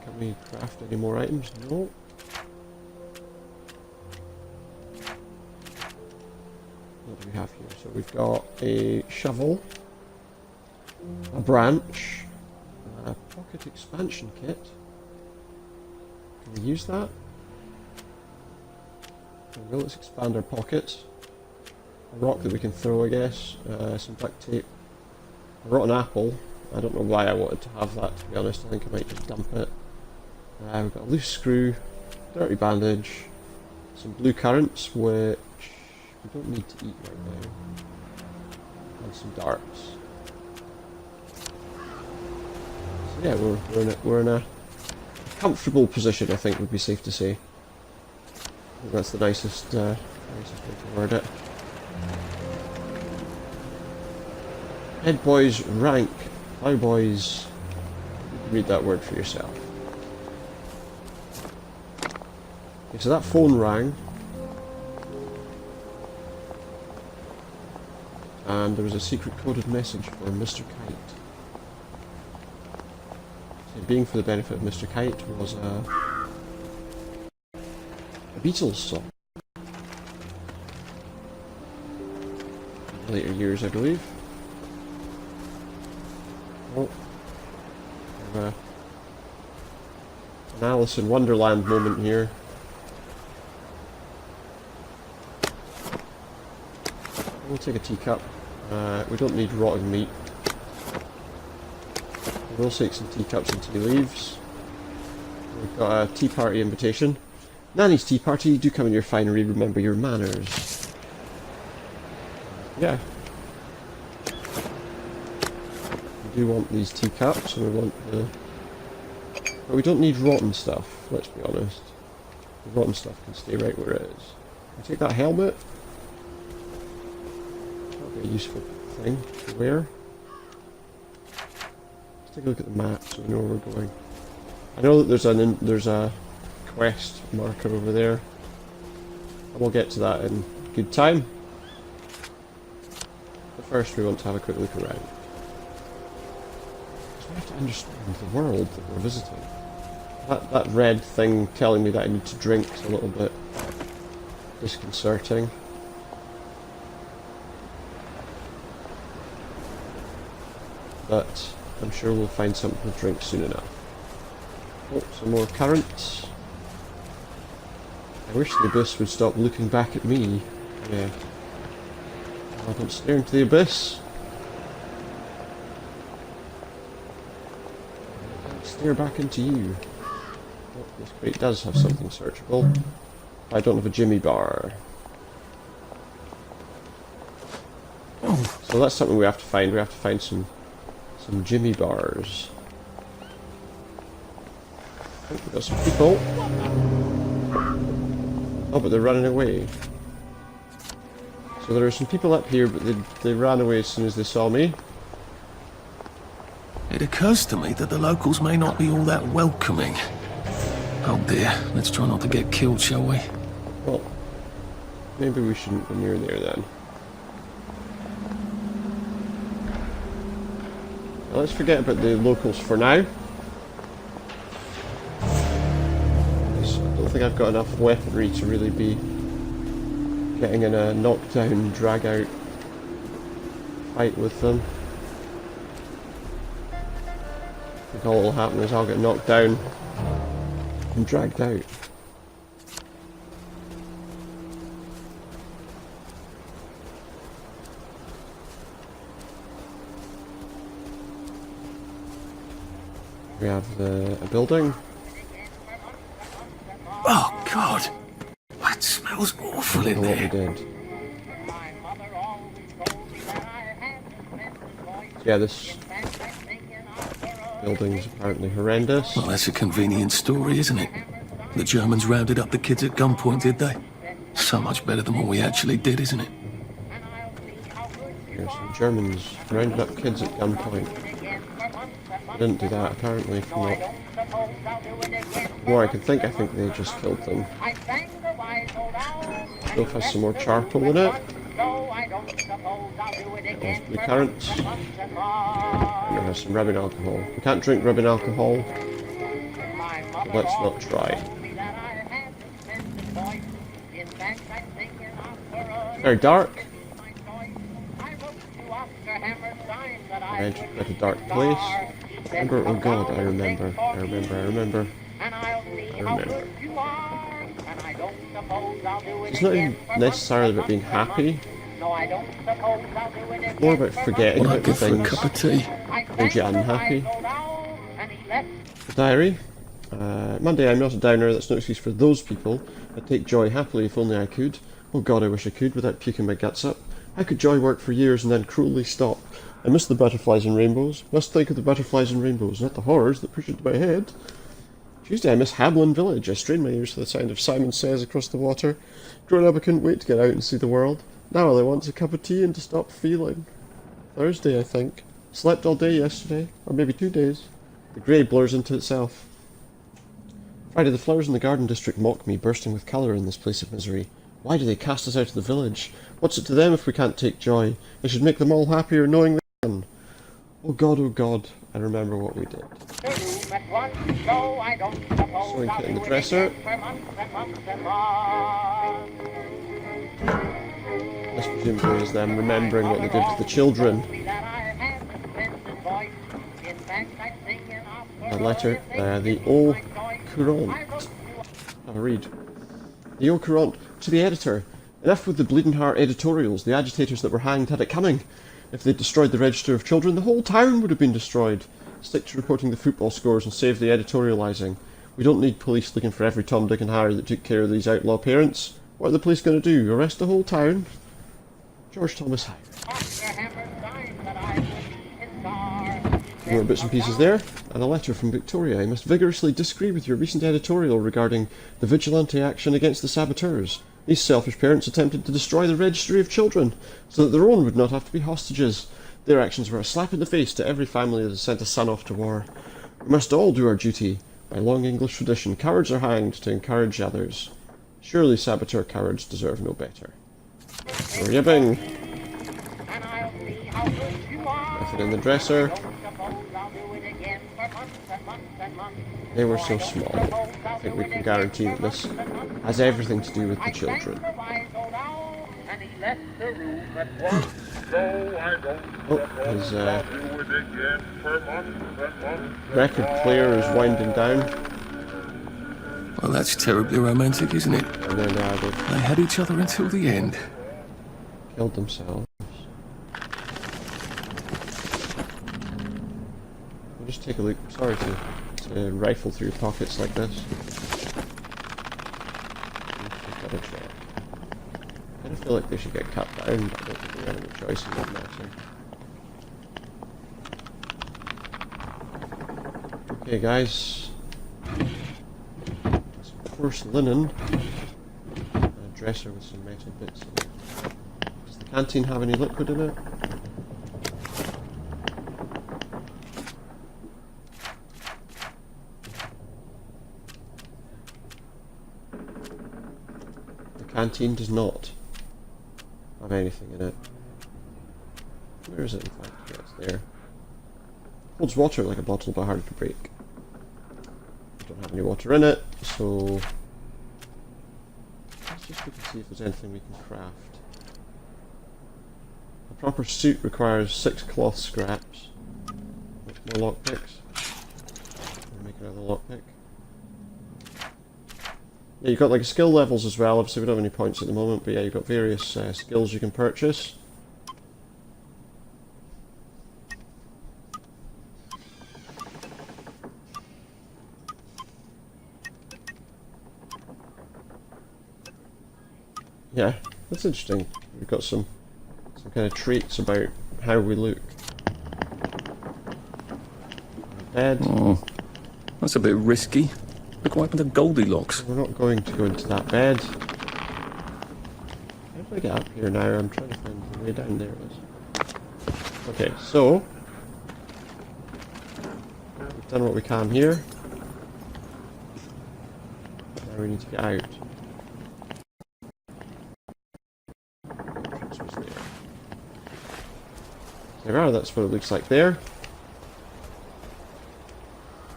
Can we craft any more items? No. What do we have here? So we've got a shovel, a branch, a pocket expansion kit. Can we use that? There we go, let's expand our pockets. A rock that we can throw, I guess. Some duct tape. A rotten apple. I don't know why I wanted to have that, to be honest. I think I might just dump it. We've got a loose screw, dirty bandage, some blue currants, which we don't need to eat right now, and some darts. So yeah, we're in a comfortable position, I think would be safe to say. I think that's the nicest way to word it. Head boys rank, plowboys. You can read that word for yourself. Okay, so that phone rang, and there was a secret coded message for Mr. Kite. So being for the benefit of Mr. Kite was a Beatles song. In later years, I believe. Oh, an Alice in Wonderland moment here. We'll take a teacup. We don't need rotten meat. We'll take some teacups and tea leaves. We've got a tea party invitation. Nanny's tea party, do come in your finery, remember your manners. Yeah. We do want these teacups, and we want the... But we don't need rotten stuff, let's be honest. The rotten stuff can stay right where it is. We take that helmet. A useful thing to wear. Let's take a look at the map so we know where we're going. I know that there's a quest marker over there, and we'll get to that in good time. But first we want to have a quick look around. So we have to understand the world that we're visiting. That red thing telling me that I need to drink is a little bit disconcerting. But I'm sure we'll find something to drink soon enough. Oh, some more currants. I wish the abyss would stop looking back at me. Yeah. Oh, don't stare into the abyss. I can't stare back into you. Oh, this crate does have something searchable. I don't have a Jimmy bar. So So that's something we have to find. We have to find some Jimmy bars. I think we've got some people. Oh, but they're running away. So there are some people up here, but they ran away as soon as they saw me. It occurs to me that the locals may not be all that welcoming. Oh dear, let's try not to get killed, shall we? Well, maybe we shouldn't go near there then. Well, let's forget about the locals for now. I don't think I've got enough weaponry to really be getting in a knockdown, drag-out fight with them. I think all that'll happen is I'll get knocked down and dragged out. We have a building. Oh God! That smells awful in What we there. did. Yeah, this building is apparently horrendous. Well, that's a convenient story, isn't it? The Germans rounded up the kids at gunpoint, did they? So much better than what we actually did, isn't it? Yes, the Germans rounded up kids at gunpoint. They didn't do that, apparently, from what more I can think they just killed them. Still has some more charcoal in it. There's blue currants. And there has some rubbing alcohol. We can't drink rubbing alcohol. So let's not try. Very dark. I entered quite a dark place. Remember, oh God, I remember. It's not even necessarily about being happy. More about forgetting What I about give for a things cup of tea. made you unhappy. The diary. Monday, I'm not a downer, that's no excuse for those people. I'd take joy happily if only I could. Oh God, I wish I could without puking my guts up. How could joy work for years and then cruelly stop? I miss the butterflies and rainbows. Must think of the butterflies and rainbows, not the horrors that push into my head. Tuesday, I miss Hamlin Village. I strain my ears to the sound of Simon Says across the water. Growing up, I couldn't wait to get out and see the world. Now all I want is a cup of tea and to stop feeling. Thursday, I think. Slept all day yesterday, or maybe 2 days. The grey blurs into itself. Friday, the flowers in the garden district mock me, bursting with colour in this place of misery. Why do they cast us out of the village? What's it to them if we can't take joy? It should make them all happier knowing they can. Oh God, I remember what we did. Sewing kit in the dresser. This presumably is them remembering what they did to the children. A letter, the Au Courant. Have a read. The Au Courant to the editor. Enough with the bleeding heart editorials. The agitators that were hanged had it coming. If they'd destroyed the register of children, the whole town would have been destroyed. Stick to reporting the football scores and save the editorialising. We don't need police looking for every Tom, Dick and Harry that took care of these outlaw parents. What are the police going to do? Arrest the whole town? George Thomas Hire. More bits and pieces there. And a letter from Victoria. I must vigorously disagree with your recent editorial regarding the vigilante action against the saboteurs. These selfish parents attempted to destroy the registry of children, so that their own would not have to be hostages. Their actions were a slap in the face to every family that has sent a son off to war. We must all do our duty. By long English tradition, cowards are hanged to encourage others. Surely saboteur cowards deserve no better. More ribbing. Nothing in the dresser. They were so small. I think we can guarantee that this has everything to do with the children. Oh, his record player is winding down. Well, that's terribly romantic, isn't it? And then They had each other until the end. killed themselves. I'll just take a look. Sorry to rifle through your pockets like this. Get I feel like they should get cut down, but I don't think we have any choices on that. Okay, guys. Some coarse linen. And a dresser with some metal bits in it. Does the canteen have any liquid in it? The canteen does not have anything in it. Where is it in fact? Yeah, it's there. Holds water like a bottle but hard to break. Don't have any water in it, so let's just look and see if there's anything we can craft. A proper suit requires 6 cloth scraps. More lockpicks. We'll make another lockpick. Yeah, you've got like skill levels as well. Obviously we don't have any points at the moment, but yeah, you've got various skills you can purchase. Yeah, that's interesting. We've got some kind of traits about how we look. Bed. Oh, that's a bit risky. Look what happened to Goldilocks. We're not going to go into that bed. How do I get up here now? I'm trying to find the way down. There it is. Okay, so we've done what we can here. Now we need to get out. There we are, that's what it looks like there.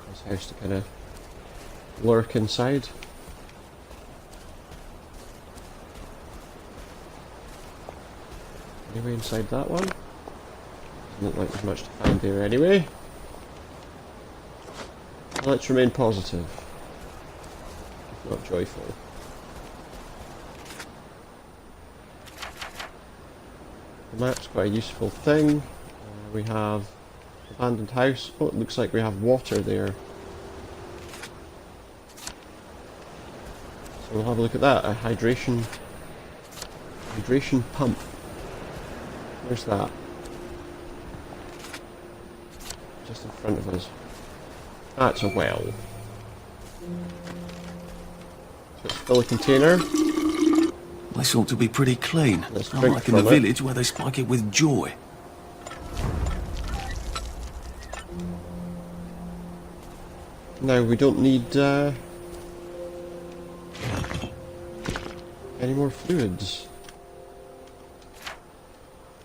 Nice house to kind of lurk inside. Anyway, inside that one. Doesn't look like there's much to find there anyway. Let's remain positive, if not joyful. The map's quite a useful thing. We have abandoned house. Oh, it looks like we have water there. So we'll have a look at that. A hydration pump. Where's that? Just in front of us. That's a well. So let's fill a container. This ought to be pretty clean. Let's Not drink like in the from it. village where they spike it with joy. Now we don't need any more fluids.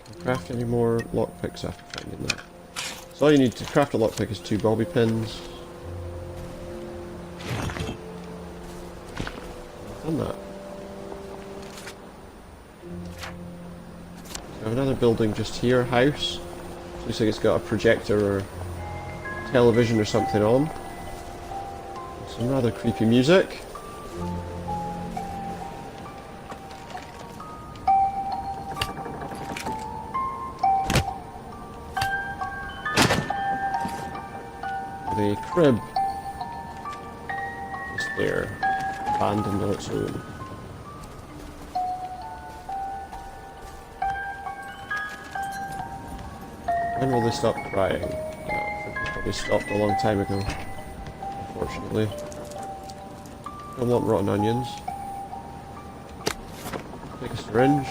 Can we craft any more lockpicks after finding that? So all you need to craft a lockpick is 2 bobby pins. I've done that. We have another building just here, house. Looks like it's got a projector or television or something on. Some rather creepy music. The crib is there, abandoned on its own. When will they stop crying? I think they probably stopped a long time ago, unfortunately. Don't want rotten onions. Take a syringe.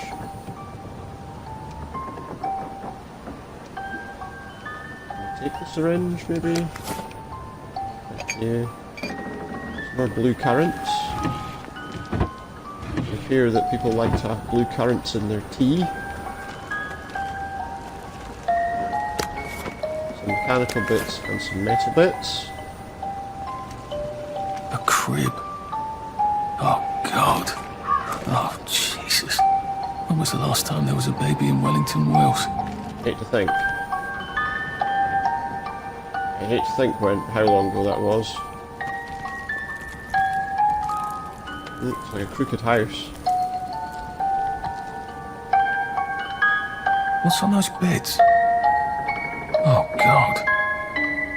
Take the syringe, maybe? Thank you. Some more blue currants. I hear that people like to have blue currants in their tea. Mechanical bits and some metal bits. A crib. Oh, God. Oh, Jesus. When was the last time there was a baby in Wellington, Wales? Hate to think. I hate to think how long ago that was. Looks like a crooked house. What's on those beds? Oh, God.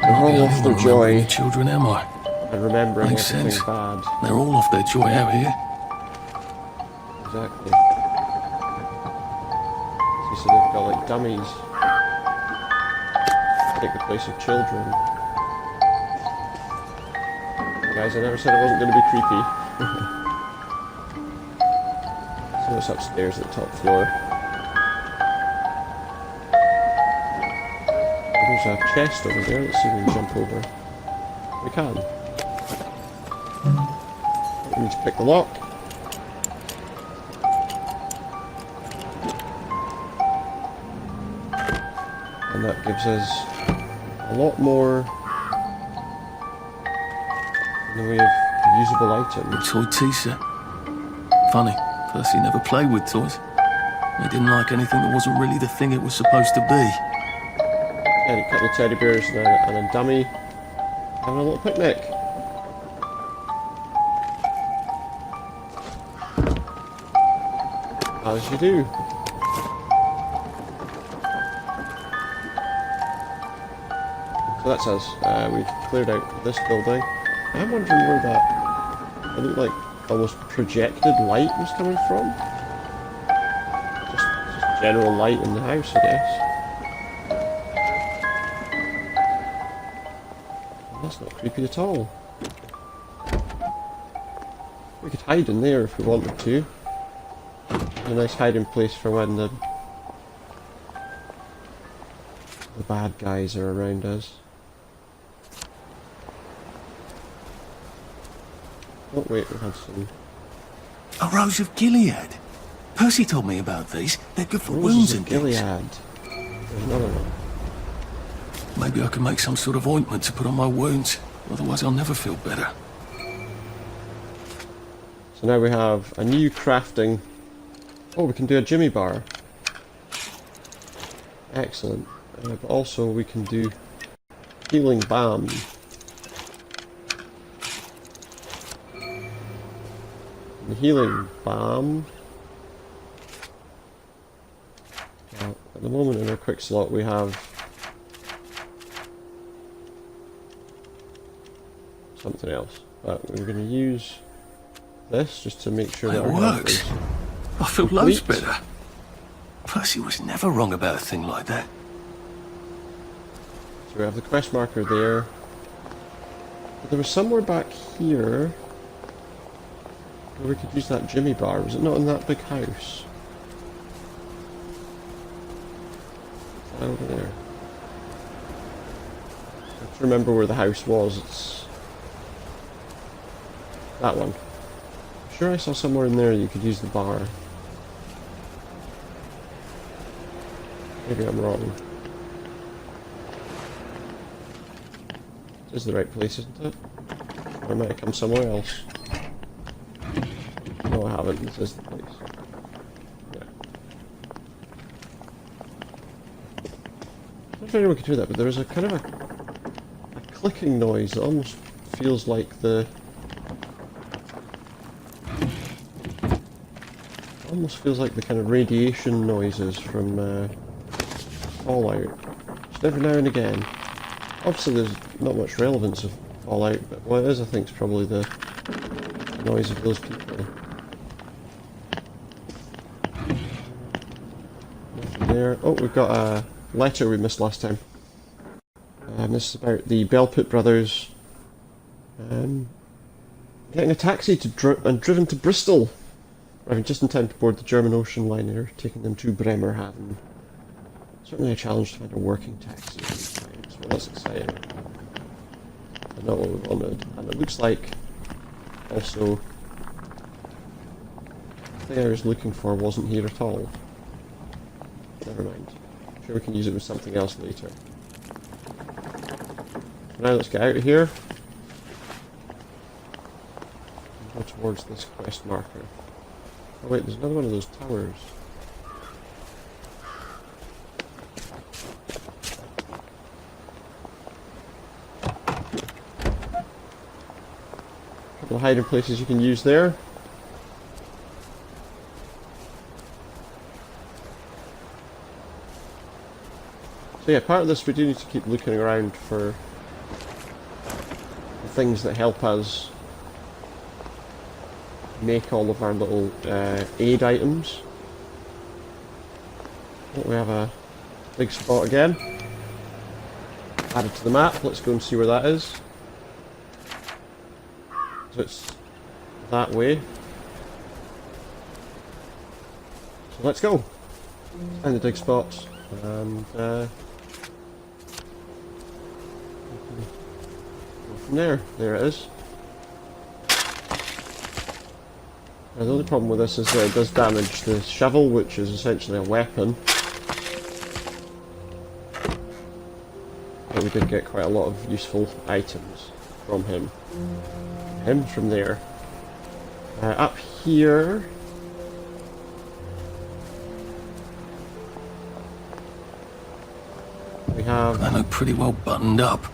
They're all off their joy. The children, am I? And remembering Makes everything sense. bad. They're all off their joy out here. Exactly. got like dummies. Take the place of children. Guys, I never said it wasn't going to be creepy. So it's upstairs at the top floor. There's a chest over there. Let's see if we can jump over. We can. We need to pick the lock. And that gives us a lot more in the way of usable items. Toy tea set. Funny, Percy never played with toys. He didn't like anything that wasn't really the thing it was supposed to be. And a couple of teddy bears and a dummy having a little picnic. As you do. So that's us. We've cleared out this building. I'm wondering where that, it looked like almost projected light was coming from. Just general light in the house, I guess. That's not creepy at all. We could hide in there if we wanted to. A nice hiding place for when the bad guys are around us. Oh wait, we had some... A Rose of Gilead. Percy told me about these. They're good for wounds Roses and of Gilead. things. There's another one. Maybe I can make some sort of ointment to put on my wounds. Otherwise I'll never feel better. So now we have a new crafting. Oh, we can do a Jimmy bar. Excellent. But also we can do healing balm. The healing balm. Well, at the moment in our quick slot we have something else, but we're going to use this just to make sure that It our works. health I feel complete. loads better. Percy was never wrong about a thing like that. So we have the quest marker there. But there was somewhere back here where we could use that Jimmy bar. Was it not in that big house? Is that over there? I have to remember where the house was. It's that one. I'm sure I saw somewhere in there you could use the bar. Maybe I'm wrong. This is the right place, isn't it? Or I might have come somewhere else. No, I haven't. This is the place. Yeah. I don't know if anyone could hear that, but there is a kind of a clicking noise that almost feels like the... Almost feels like the kind of radiation noises from Fallout. Just every now and again. Obviously there's not much relevance of Fallout, but what it is I think is probably the noise of those people. Nothing there. Oh, we've got a letter we missed last time. This is about the Bellput brothers getting a taxi to and driven to Bristol. Arriving just in time to board the German ocean liner, taking them to Bremerhaven. Certainly a challenge to find a working taxi at these times. Well, that's exciting. But not what we wanted. And it looks like also the thing I was looking for wasn't here at all. Never mind. I'm sure we can use it with something else later. So now let's get out of here and go towards this quest marker. Oh wait, there's another one of those towers. A couple of hiding places you can use there. So yeah, part of this we do need to keep looking around for the things that help us make all of our little aid items. Oh, we have a big spot again. Added to the map. Let's go and see where that is. So it's that way. So let's go. Find the dig spots and go from there. There it is. Now, the only problem with this is that it does damage the shovel, which is essentially a weapon. But we did get quite a lot of useful items from him. From there. Up here... we have... They look pretty well buttoned up.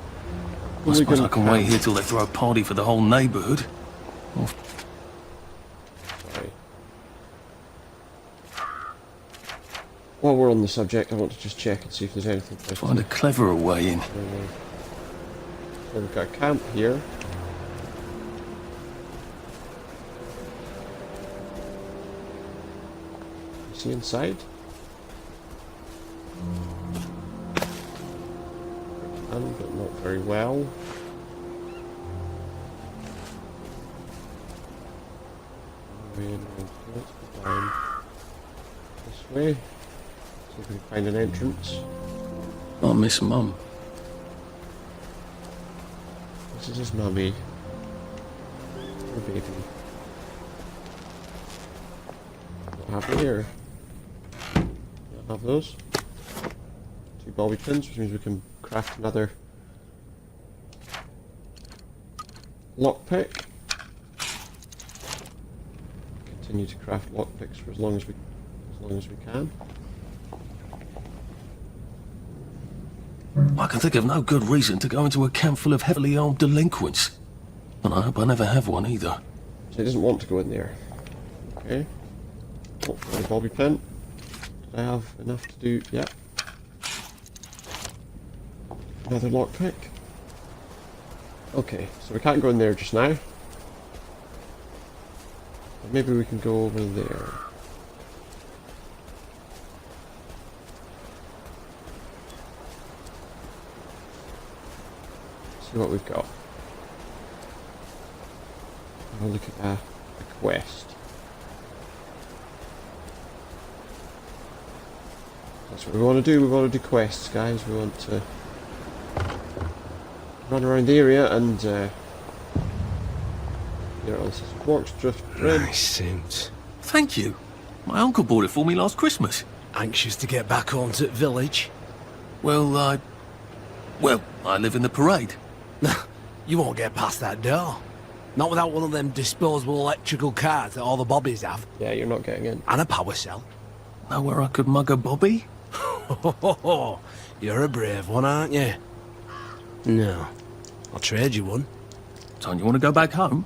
I suppose I can wait here till they throw a party for the whole neighbourhood. Sorry. While we're on the subject, I want to just check and see if there's anything. Find a cleverer way in. So we've got a camp here. See inside? But not very well. Let's go down this way. See if we can find an entrance. I miss Mum. This is his mummy. Poor baby. What have we here? Don't have those. 2 bobby pins, which means we can craft another lockpick. Continue to craft lockpicks for as long as we can. I can think of no good reason to go into a camp full of heavily armed delinquents. And I hope I never have one either. So he doesn't want to go in there. Okay. Oh, got a bobby pin. Did I have enough to do? Yeah. Another lockpick. Okay, so we can't go in there just now. But maybe we can go over there. See what we've got. Have a look at a quest. That's what we want to do. We want to do quests, guys. We want to run around the area and there else is Quark's Drift Bridge. Nice suit. Thank you. My uncle bought it for me last Christmas. Anxious to get back home to the village? Well, I live in the parade. You won't get past that door. Not without one of them disposable electrical cars that all the bobbies have. Yeah, you're not getting in. And a power cell. Know where I could mug a bobby? You're a brave one, aren't you? No. I'll trade you one. Don't you want to go back home?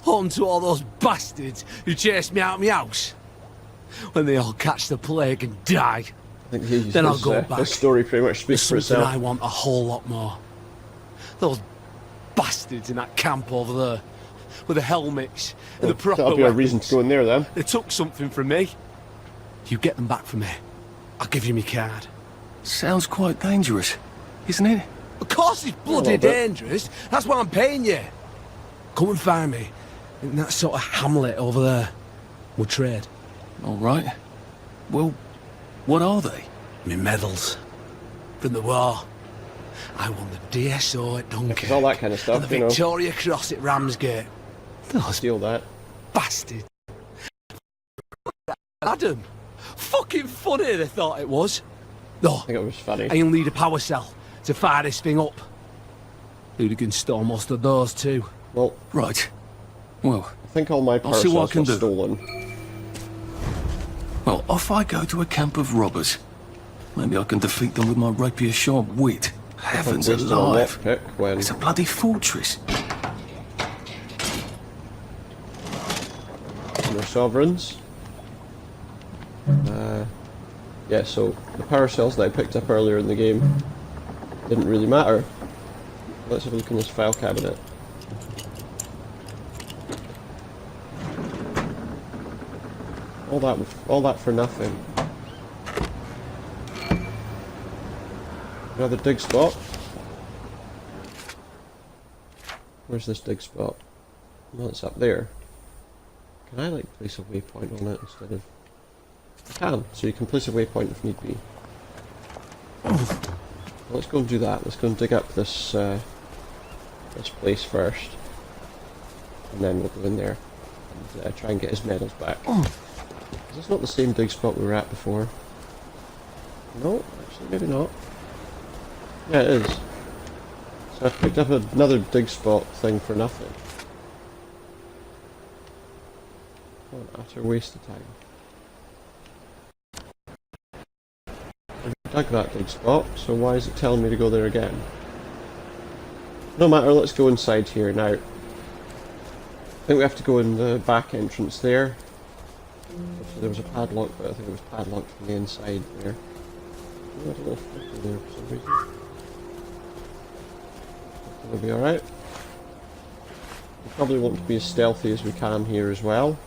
Home to all those bastards who chased me out of my house. When they all catch the plague and die. I think then I'll go back. This story pretty much speaks for itself. I want a whole lot more. Those bastards in that camp over there. With the helmets and the proper That'll be weapons. a reason to go in there then. They took something from me. You get them back from me. I'll give you my card. Sounds quite dangerous, isn't it? Of course it's bloody dangerous. That's why I'm paying you. Come and find me in that sort of hamlet over there. We'll trade. All right. Well, what are they? Me medals. From the war. I won the DSO at Dunkirk. All that kind of stuff, and the Victoria Cross at Ramsgate. Steal that. Bastard. Adam. Fucking funny they thought it was. No. I think it was funny. I'll need a power cell to fire this thing up. Hooligans stole most of those too. Well, right. Well, I think all my power cells got stolen. Well, off I go to a camp of robbers. Maybe I can defeat them with my rapier-sharp wit. Heavens alive! It's a bloody fortress. And they're sovereigns. Yeah, so the power cells that I picked up earlier in the game didn't really matter. Let's have a look in this file cabinet. All that for nothing. Another dig spot. Where's this dig spot? Well, it's up there. Can I like place a waypoint on it instead of... I can, so you can place a waypoint if need be. Well, let's go and do that. Let's go and dig up this this place first. And then we'll go in there and try and get his medals back. Is this not the same dig spot we were at before? No, actually maybe not. Yeah, it is. So I've picked up another dig spot thing for nothing. What an utter waste of time. I dug that dig spot, so why is it telling me to go there again? No matter, let's go inside here now. I think we have to go in the back entrance there. So there was a padlock, but I think it was padlocked from the inside there. Oh, I don't know if I can go there for some reason. It'll be alright. We probably want to be as stealthy as we can here as well.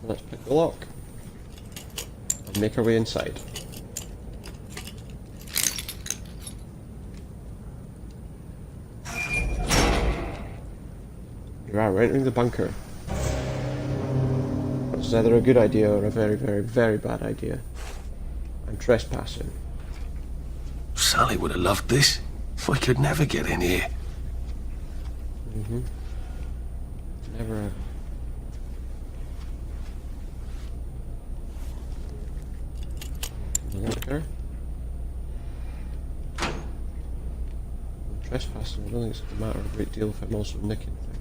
Let's pick the lock and make our way inside. You are entering the bunker. This is either a good idea or a very, very, very bad idea. I'm trespassing. Sally would have loved this. We could never get in here. Never ever. There. I'm trespassing. I don't think it's going to matter a great deal if I'm also nicking things.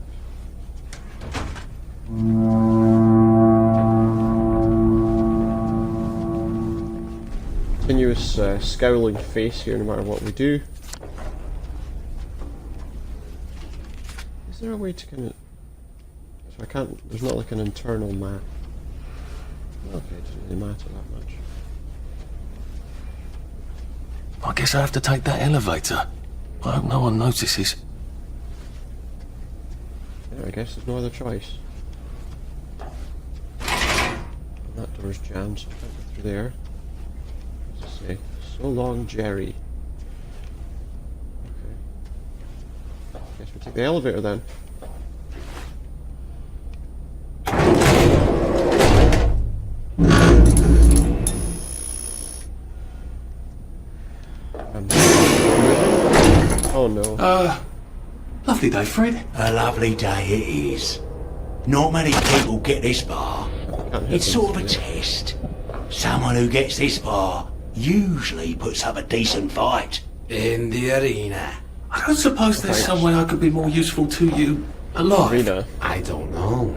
Continuous scowling face here no matter what we do. Is there a way to kind of... So I can't... There's not like an internal map. Okay, it doesn't really matter that much. I guess I have to take that elevator. I hope no one notices. Yeah, I guess there's no other choice. And that door's jammed, so I can't get through there. What does it say? So long, Jerry. Okay. Guess we'll take the elevator then. Oh no. Lovely day, Fred. A lovely day it is. Not many people get this far. It's sort of a test. Someone who gets this far usually puts up a decent fight. In the arena. I don't suppose there's some way I could be more useful to you alive. Arena. I don't know.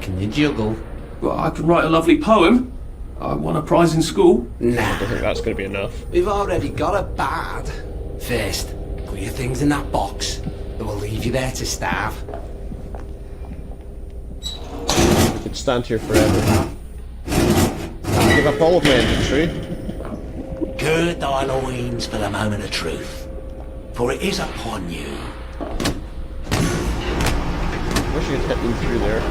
Can you juggle? Well, I could write a lovely poem. I won a prize in school. I don't think that's going to be enough. We've already got a bad. First, put your things in that box. It will leave you there to starve. I could stand here forever. Give up all of my infantry. Gird thy loins for the moment of truth, for it is upon you. I wish you could hit them through there.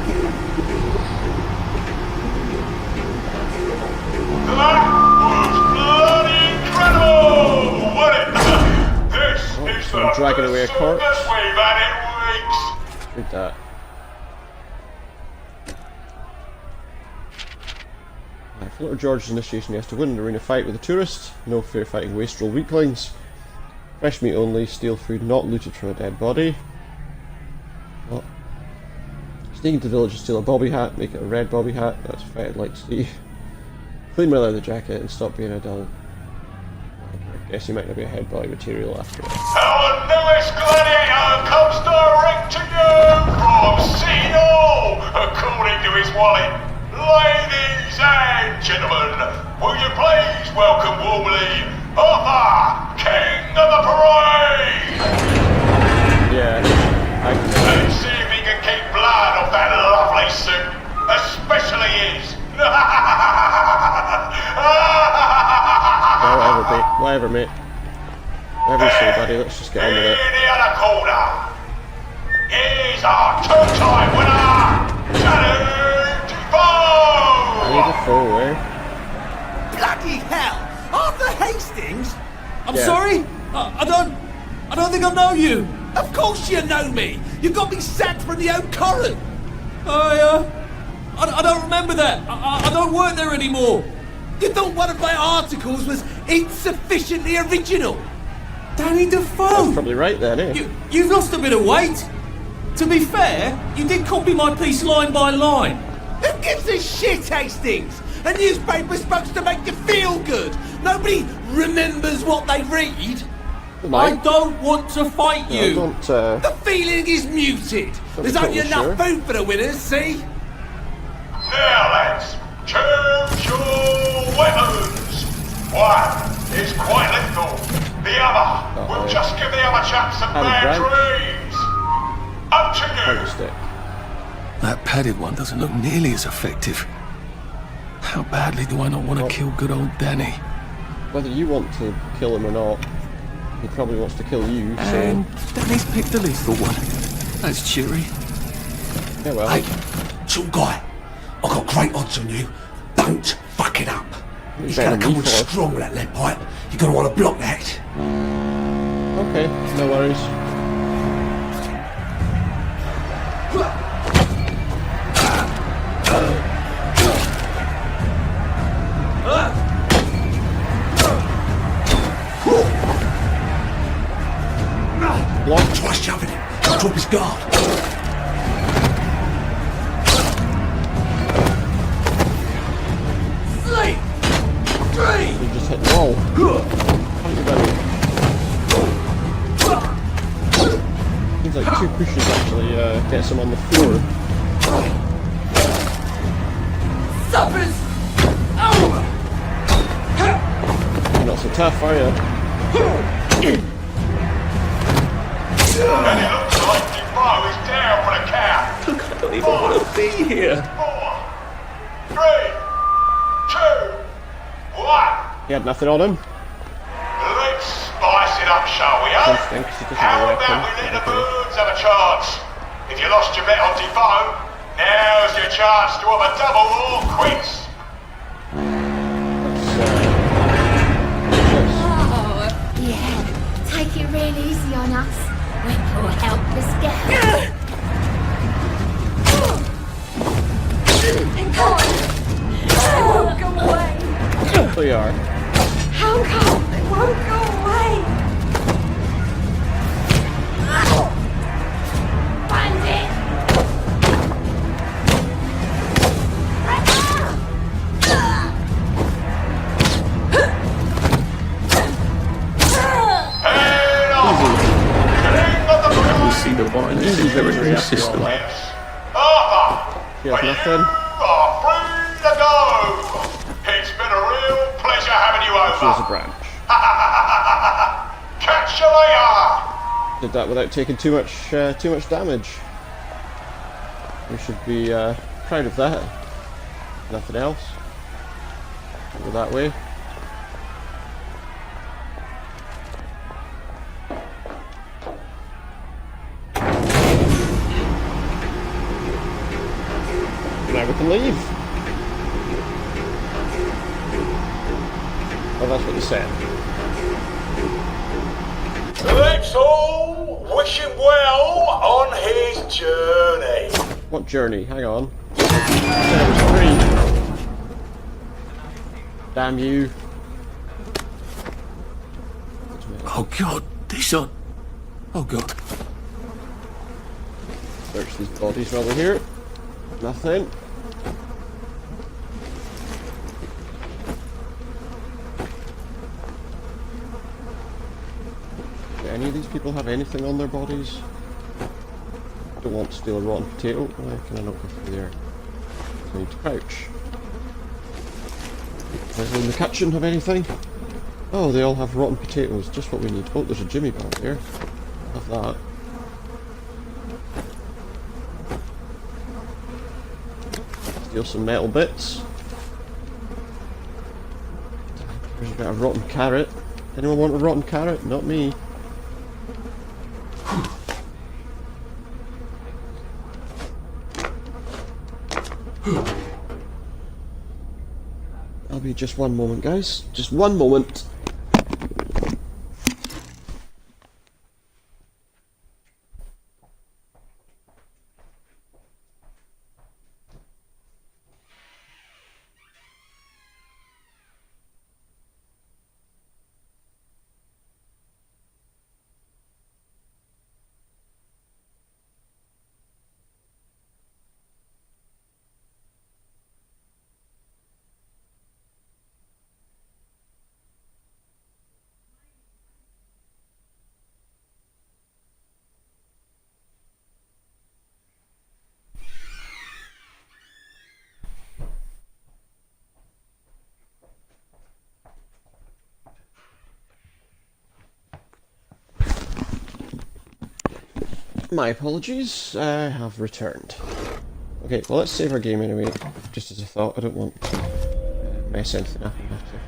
That was bloody incredible, wasn't it? This is the dragging away a corpse. best we've had in weeks. Read that. For Little George's initiation, he has to win an arena fight with a tourist. No fair fighting wastrel weaklings. Fresh meat only, steal food not looted from a dead body. What? Sneak into the village and steal a bobby hat, make it a red bobby hat. That's a fight I'd like to see. Clean my leather jacket and stop being a dull. I guess he might not be a head body material after all. Our newest gladiator comes direct to you from City Hall, according to his wallet. Ladies and gentlemen, will you please welcome warmly Arthur, King of the Parade! Yeah, Let's see if he can keep blood off that lovely suit, especially his. Whatever, mate. Whatever you say, buddy. Let's just get on with it. In the other corner, Here's our two-time winner, Danny Defoe! Danny Defoe, eh? Bloody hell! Arthur Hastings? I'm Yeah. sorry? I don't think I know you. Of course you know me. You got me sacked from the Oak Current. I don't remember that. I don't work there anymore. You thought one of my articles was insufficiently original. Danny Defoe. That's probably right then, eh? You've lost a bit of weight. To be fair, you did copy my piece line by line. Who gives a shit, Hastings? A newspaper's supposed to make you feel good. Nobody remembers what they read. I don't want to fight you. The feeling is muted. There's only enough food for the winners, see? Now lads, choose your weapons. One is quite lethal. The other will just give the other chap some bad dreams. Up to you. That padded one doesn't look nearly as effective. How badly do I not want to kill good old Danny? Whether you want to kill him or not, he probably wants to kill you, so... And Danny's picked the lethal one. That's cheery. Yeah, well... Hey, short guy, I've got great odds on you. Don't fuck it up. He's going to come on strong with that lead pipe. You're going to want to block that. Okay, no worries. Try shoving him. I'll drop his guard. Sleep! Three! You just hit the wall. Seems like 2 pushes actually gets him on the floor. Suppers! You're not so tough, are you? And it looks like Defoe is down for the count. Look, I don't even want to be here. 4, 3, 2, 1. He had nothing on him. Let's spice it up, shall we, eh? Something, 'cause he doesn't How have a about we weapon. let the birds have a chance? If you lost your bet on Defoe, now's your chance to have a double or quits. Oh, yeah. Take it real easy on us. We're poor helpless girls. It won't go away. There you are. How come it won't go away? Bandit! You see the violence inherent in the system. Arthur, You have nothing? you are free to go. It's been a real pleasure having you She has a over. branch. Catch you later. Did that without taking too much damage. We should be proud of that. Nothing else. Go that way. Now we can leave. Oh, that's what they said. Let's all wish him well on his journey. What journey? Hang on. There was 3. Damn you. Oh God, these are... Oh God. Search these bodies while we're here. Nothing. Do any of these people have anything on their bodies? Don't want to steal a rotten potato. Why can I not go through there? I need to crouch. Does in the kitchen have anything? Oh, they all have rotten potatoes. Just what we need. Oh, there's a Jimmy bar there. Have that. Steal some metal bits. There's a bit of rotten carrot. Anyone want a rotten carrot? Not me. I'll be just one moment, guys. Just one moment. My apologies, I have returned. Okay, well let's save our game anyway, just as a thought. I don't want to mess anything up and have to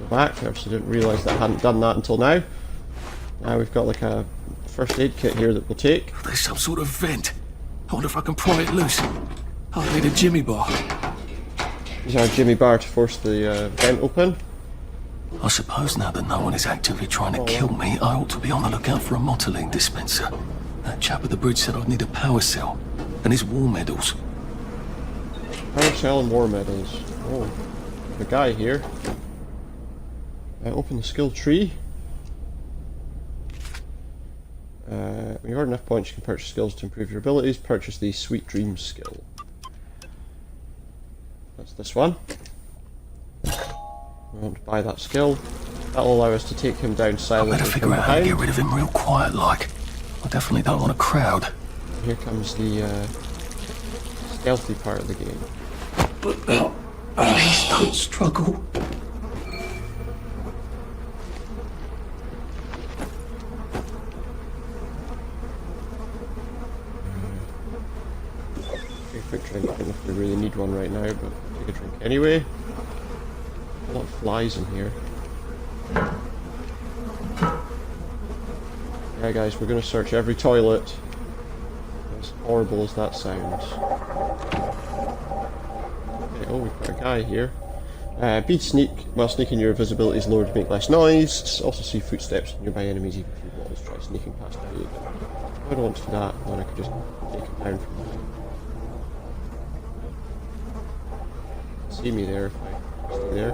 go back. I obviously didn't realise that I hadn't done that until now. Now we've got like a first aid kit here that we'll take. There's some sort of vent. I wonder if I can pry it loose. I need a jimmy bar. Use our jimmy bar to force the vent open. I suppose now that no one is actively trying to kill me, I ought to be on the lookout for a motoline dispenser. That chap at the bridge said I'd need a power cell and his war medals. Power cell and war medals. Oh, the guy here. Open the skill tree. When you've earned enough points, you can purchase skills to improve your abilities. Purchase the Sweet Dreams skill. That's this one. We want to buy that skill. That'll allow us to take him down silently. I better figure out how to get rid of him real quiet like. I definitely don't want a crowd. Here comes the stealthy part of the game. Please don't struggle. Take a quick drink. I don't know if we really need one right now, but take a drink anyway. A lot of flies in here. Yeah, guys, we're going to search every toilet. As horrible as that sounds. Okay, oh, we've got a guy here. Be sneak. While sneaking, your visibility is lowered to make less noise. Also see footsteps in nearby enemies even through walls. Try sneaking past them. I don't want to do that, then I could just take him down from there. See me there if I stay there.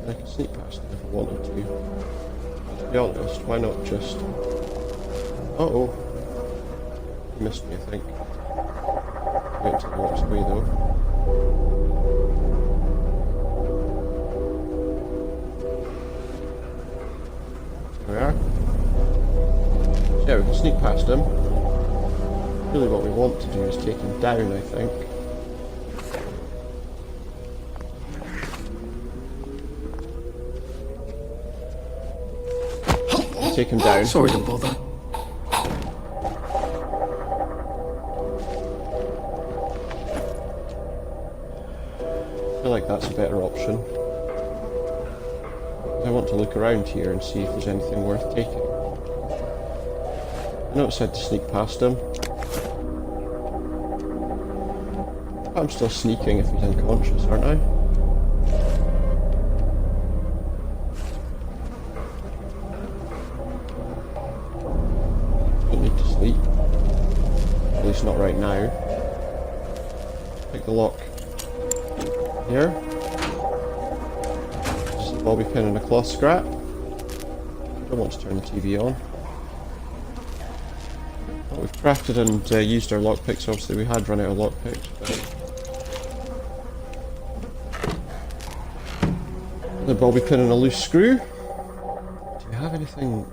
I can sneak past them if I wanted to. To be honest, why not just... Uh-oh. He missed me, I think. Wait until he walks away, though. There we are. So yeah, we can sneak past him. Really what we want to do is take him down, I think. Take him down. Sorry to bother. I feel like that's a better option. I want to look around here and see if there's anything worth taking. I know it said to sneak past him. I'm still sneaking if he's unconscious, aren't I? At least not right now. Pick the lock here. Just a bobby pin and a cloth scrap. Don't want to turn the TV on. Well, we've crafted and used our lockpicks. Obviously we had run out of lockpicks, but the bobby pin and a loose screw. Do we have anything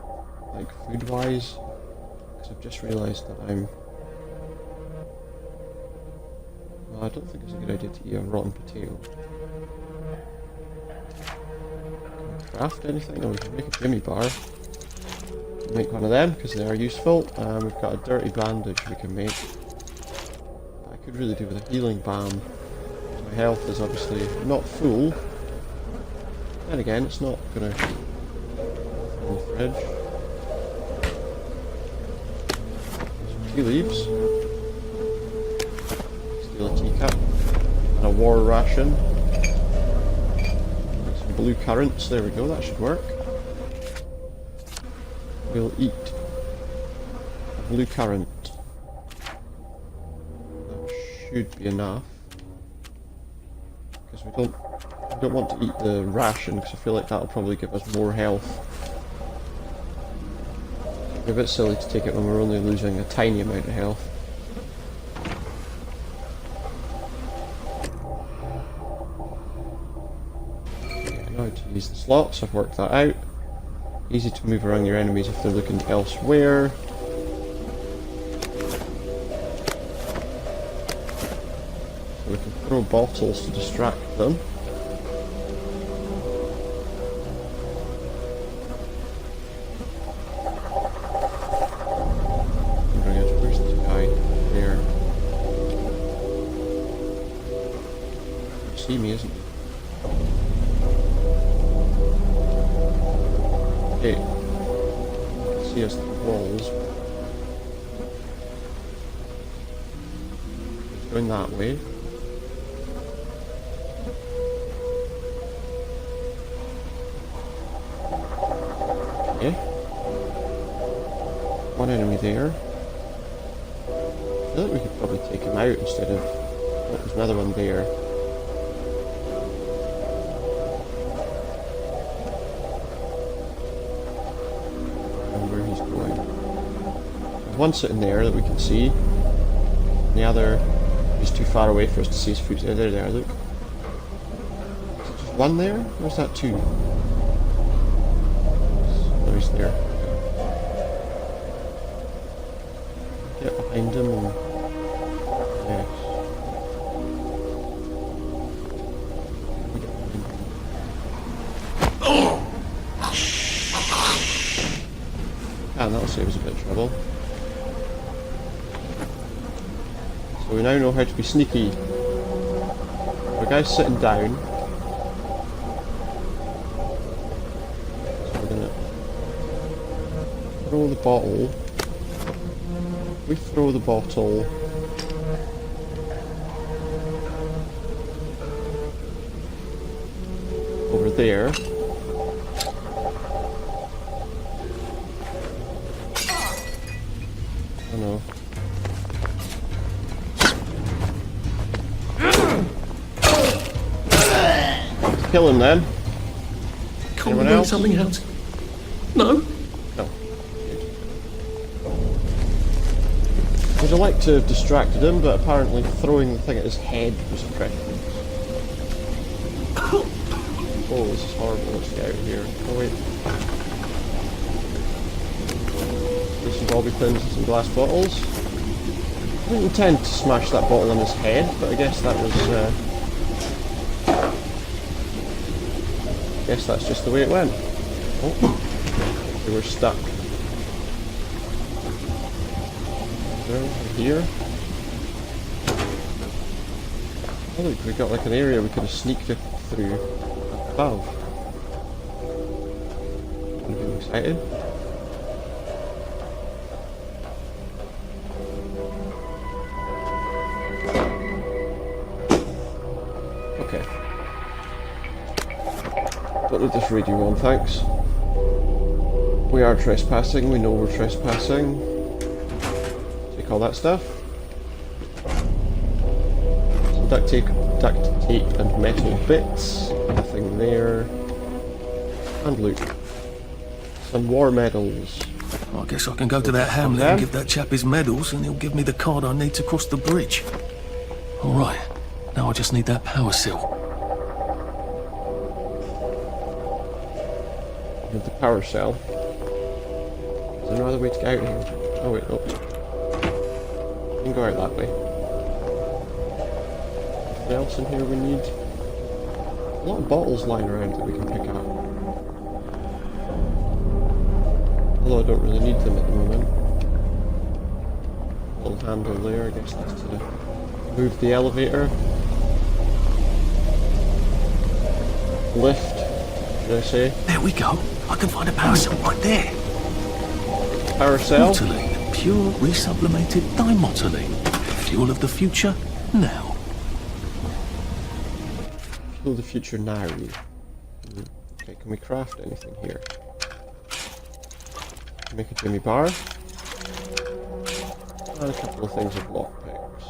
like food wise? I've just realised that I'm... Well, I don't think it's a good idea to eat a rotten potato. Can we craft anything? Oh, we can make a jimmy bar. Make one of them, because they are useful. We've got a dirty bandage we can make. I could really do with a healing balm. My health is obviously not full. Then again, it's not going to... in the fridge. Tea leaves. Steal a teacup. And a war ration. Some blue currants, there we go, that should work. We'll eat a blue currant. That should be enough. Because we don't want to eat the ration, because I feel like that'll probably give us more health. It'd be a bit silly to take it when we're only losing a tiny amount of health. Okay, now to use the slots, I've worked that out. Easy to move around your enemies if they're looking elsewhere. So we can throw bottles to distract them. Where's this guy? There. You see me, isn't he? Okay. See us through walls. Going that way. Okay. One enemy there. I feel like we could probably take him out instead of... Oh, there's another one there. Where he's going. There's one sitting there that we can see. And the other is too far away for us to see his foot. There, look. Is it just one there? Or is that two? Oh, he's there. Get behind him and... Yes. Ah, that'll save us a bit of trouble. So we now know how to be sneaky. The guy's sitting down. So we're gonna throw the bottle. We throw the bottle over there. Oh no. Kill him then. Can't we work something out? No? No. Would have liked to have distracted him, but apparently throwing the thing at his head was a preference. Oh, this is horrible. Let's get out of here. Oh wait. There's some bobby pins and some glass bottles. I didn't intend to smash that bottle on his head, but I guess that was... I guess that's just the way it went. Oh, we were stuck. Well, here. Oh look, we got like an area we could have sneaked it through above. I'm excited. Okay. What did this radio on, thanks? We are trespassing, we know we're trespassing. Take all that stuff. Some duct tape and metal bits. Nothing there. And loot. Some war medals. I guess I can go to that hamlet and give that chap his medals and he'll give me the card I need to cross the bridge. Alright, now I just need that power cell. With the power cell. Is there no other way to get out here? Oh wait, no. We can go out that way. Anything else in here we need? A lot of bottles lying around that we can pick up. Although I don't really need them at the moment. Little handle there, I guess that's to move the elevator. Lift, should I say? There we go. I can find a power cell right there. Power cell? Motoline, pure resublimated dimotylene. Fuel of the future, now. Feel the future now. Okay, can we craft anything here? Make a Jimmy bar. And a couple of things of lockpicks.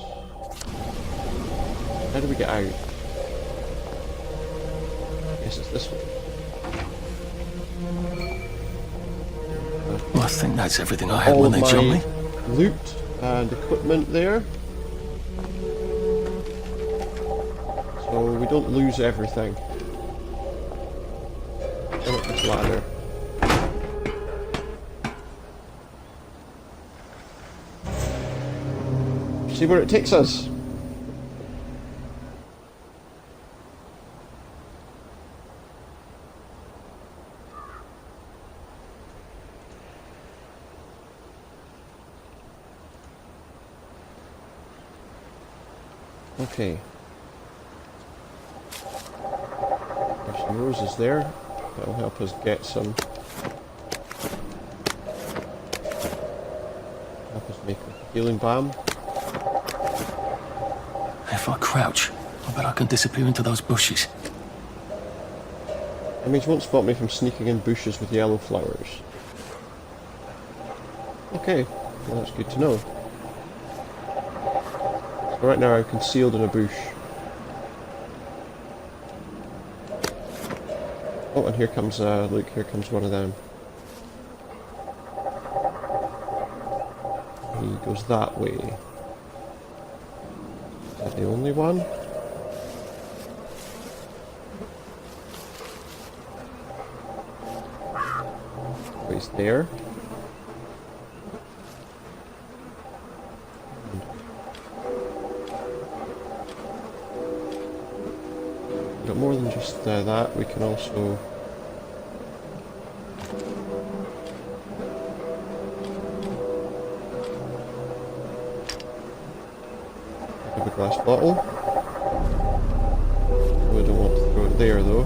How do we get out? I guess it's this way. Well, I think that's everything I had when they jumped me. Loot and equipment there. So we don't lose everything. Get up this ladder. See where it takes us. Okay. There's some roses there. That'll help us get some. Help us make a healing balm. If I crouch, I bet I can disappear into those bushes. Enemies won't spot me from sneaking in bushes with yellow flowers. Okay, well that's good to know. So right now I'm concealed in a bush. Oh, and here comes, look, here comes one of them. He goes that way. Is that the only one? Oh, he's there. But more than just that, we can also pick up a glass bottle. We don't want to throw it there though.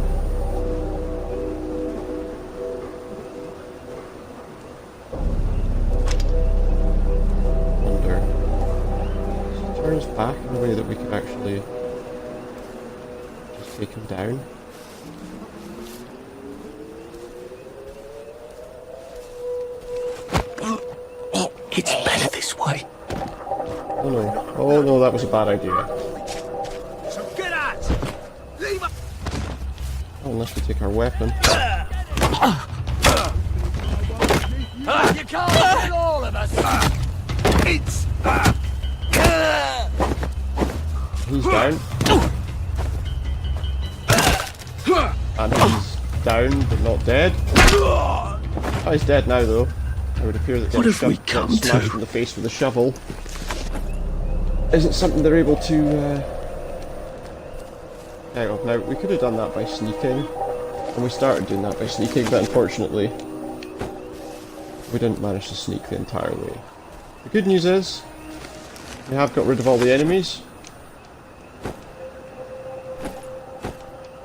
Wonder. So turns back in a way that we can actually take him down. It's better this way. Oh no. Oh no, that was a bad idea. So get out! Leave us! Oh, unless we take our weapon. You can't kill all of us! It's... He's down. And he's down, but not dead. Oh, he's dead now, though. It would appear that getting smashed in the face with a shovel isn't something they're able to... Hang on, now, we could have done that by sneaking. And we started doing that by sneaking, but unfortunately, we didn't manage to sneak the entire way. The good news is, we have got rid of all the enemies.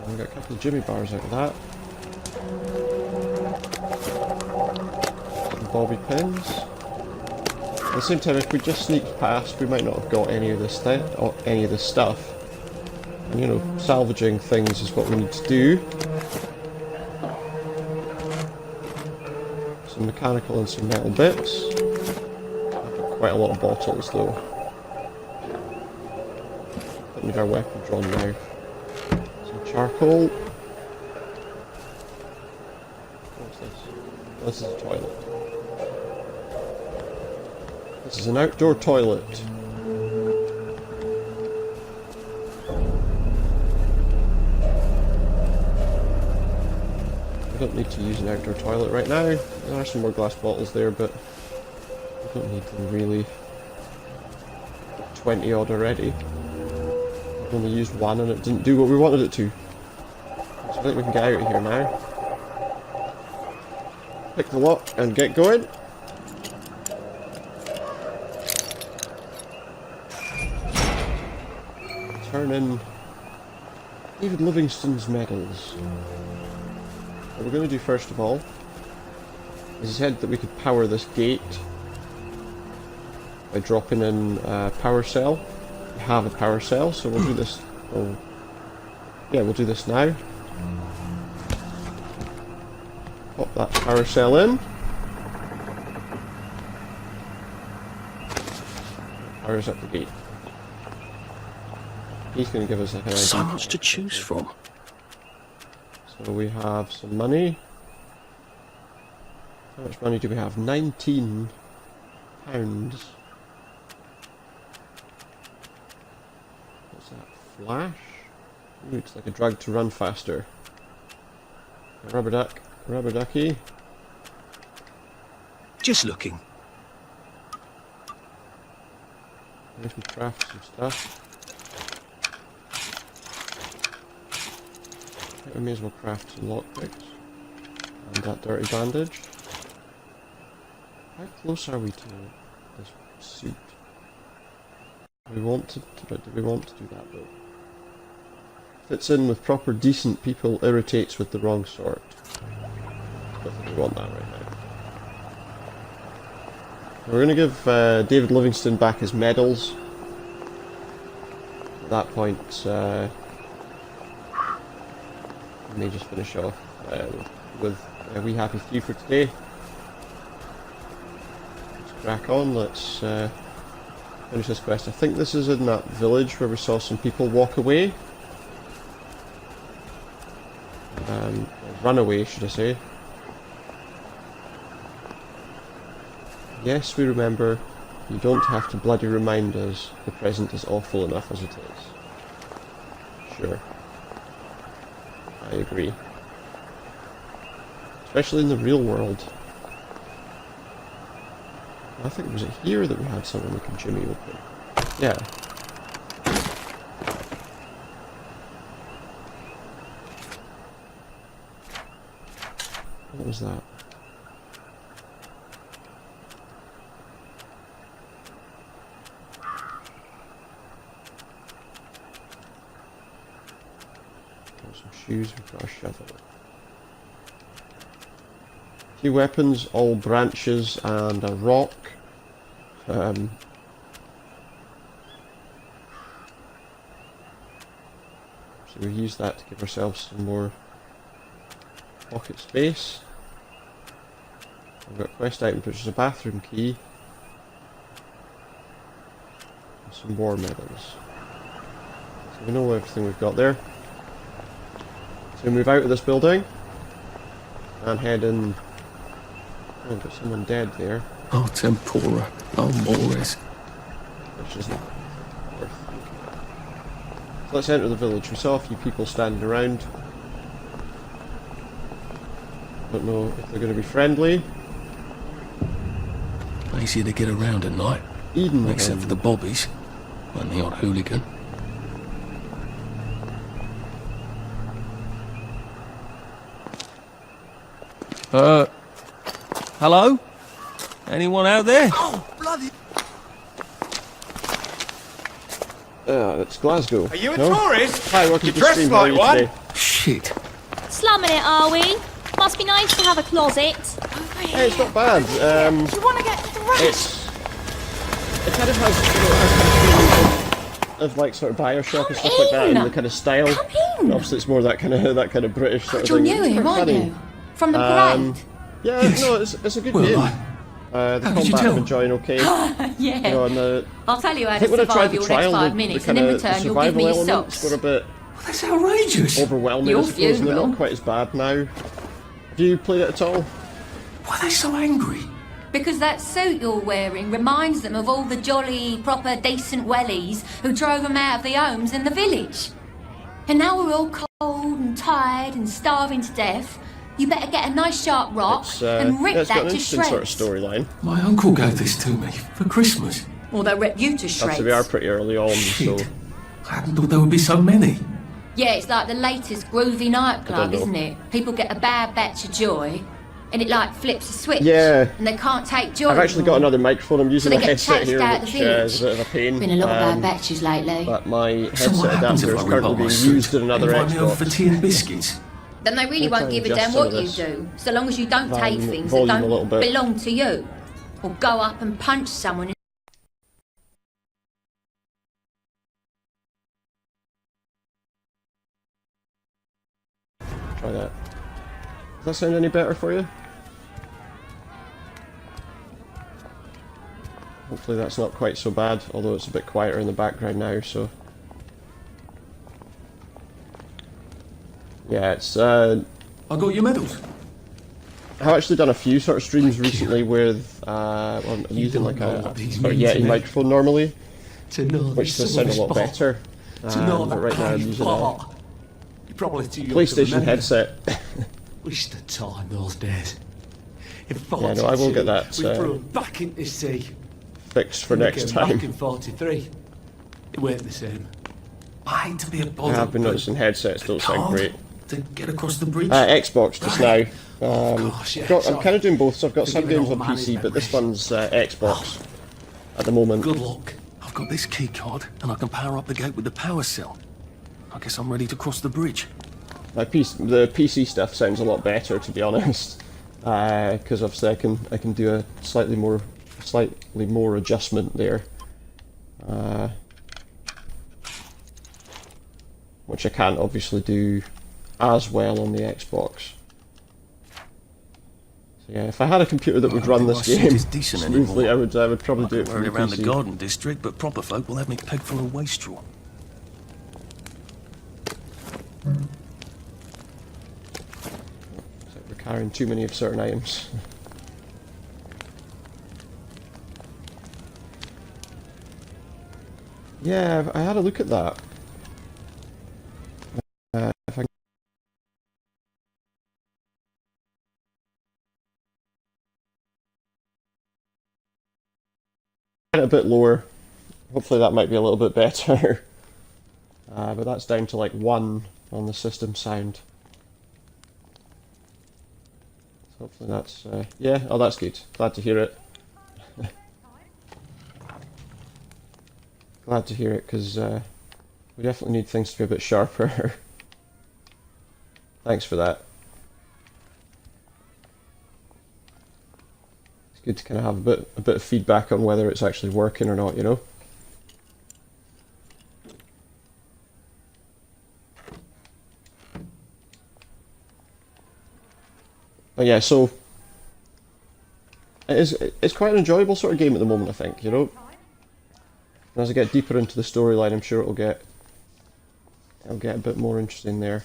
We got a couple of Jimmy bars out of that. Some bobby pins. At the same time, if we just sneaked past, we might not have got any of this stuff. And, you know, salvaging things is what we need to do. Some mechanical and some metal bits. I've got quite a lot of bottles, though. Don't need our weapon drawn now. Charcoal. What's this? This is a toilet. This is an outdoor toilet. I don't need to use an outdoor toilet right now. There are some more glass bottles there, but I don't need them really. 20 odd already. I've only used one and it didn't do what we wanted it to. So I think we can get out of here now. Pick the lock and get going. Turn in David Livingstone's medals. What we're going to do first of all is he said that we could power this gate by dropping in a power cell. We have a power cell, so we'll do this. Oh, yeah, we'll do this now. Pop that power cell in. Powers up the gate. He's going to give us like an idea. So much to choose from. So we have some money. How much money do we have? £19. What's that? Flash? Ooh, it's like a drug to run faster. A rubber duck. Rubber ducky. Just looking. Let me craft some stuff. I may as well craft some lockpicks. And that dirty bandage. How close are we to this suit? Do we want to do that though? Fits in with proper decent people, irritates with the wrong sort. I don't think we want that right now. We're going to give David Livingstone back his medals. At that point, we may just finish off with We Happy Few for today. Let's crack on, let's finish this quest. I think this is in that village where we saw some people walk away. Run away, should I say. Yes, we remember. You don't have to bloody remind us the present is awful enough as it is. Sure. I agree. Especially in the real world. I think, was it here that we had someone we could jimmy open? Yeah. What was that? Got some shoes, we've got a shovel. Few weapons, all branches and a rock. So we use that to give ourselves some more pocket space. We've got quest items, which is a bathroom key. And some war medals. So we know everything we've got there. So we move out of this building and head in. Oh, we've got someone dead there. Oh, tempora. Oh, mores. Which isn't worth thinking about. So let's enter the village. We saw a few people standing around. Don't know if they're going to be friendly. Easier to get around at night. Eden, except for the bobbies and the odd hooligan. Hello? Anyone out there? Oh, bloody... It's Glasgow. Are you a no? tourist? Hi, welcome You to dressed stream. like How are you one. today? Shit. Slumming it, are we? Must be nice to have a closet. Hey, it's not bad. Do you want to get thrashed? It kind of has, you know, it has kind of like sort of Bioshock and stuff like that, and the kind of style. And obviously, it's more that kind of British sort of You're thing. new here, aren't you? From the parade? Yeah, Yes. no, it's a good Well, game. The how did you combat tell? I'm enjoying okay. Yeah. You know, and I'll tell you how I to think when I tried survive the your next trial, 5 the minutes, kind and in of the return, you'll give me survival your elements socks. were a bit That's outrageous. overwhelming, Your I suppose, and they're funeral. not quite as bad now. Have you played it at all? Why are they so angry? Because that suit you're wearing reminds them of all the jolly, proper, decent wellies who drove them out of their homes in the village. And now we're all cold and tired and starving to death. You better get a nice sharp rock and rip it's got that an to interesting shreds. sort of storyline. My uncle gave this to me for Christmas. Or they'll rip you to shreds. So we are pretty early on, so Shit. I hadn't thought there would be so many. Yeah, it's like the latest groovy nightclub, know. isn't it? People get a bad batch of joy, and it like flips a switch. Yeah. And they can't take joy I've actually got anymore. another microphone. I'm using So a they get headset chased here, out of which the village. is a bit of a pain. Been a lot of bad batches lately. But my So what headset happens adapter if is I rip currently up my being suit? used in another Invite me over for Xbox. tea and biscuits. Then they really We'll won't try and give a adjust damn some what of you this do, so long as you don't take things that volume a little don't bit. belong to you. 'em. Or go up and punch someone try that. Does that sound any better for you? Hopefully that's not quite so bad, although it's a bit quieter in the background now, so... Yeah, it's I got your medals. I've actually done a few sort of streams recently with well, I'm using like a sort of Yeti microphone normally, which does sound a lot better. But right now I'm using a PlayStation headset. Wish the time those days. Yeah, no, I will get that we threw them back into the sea. Fixed for next time. Back in 43. It weren't the same. I hate to be a bother. I have been noticing headsets don't sound great. To get across the bridge? Xbox just now. Yeah, I'm kind of doing both, so I've got some games on PC, but this one's Xbox at the moment. Good luck. I've got this key card, and I can power up the gate with the power cell. I guess I'm ready to cross the bridge. The PC stuff sounds a lot better, to be honest, because obviously I can do a slightly more adjustment there, which I can't obviously do as well on the Xbox. So yeah, if I had a computer that would run this game smoothly, I would probably do it from the around PC. the garden district, but proper folk will have me pegged for a waste straw. It's like we're carrying too many of certain items. Yeah, I had a look at that. If I get it a bit lower, hopefully that might be a little bit better. But that's down to like 1 on the system sound. So hopefully that's, yeah, oh that's good. Glad to hear it. Glad to hear it, because we definitely need things to be a bit sharper. Thanks for that. It's good to kind of have a bit of feedback on whether it's actually working or not, you know? But yeah, so it's quite an enjoyable sort of game at the moment, I think, you know? And as I get deeper into the storyline, I'm sure it'll get a bit more interesting there.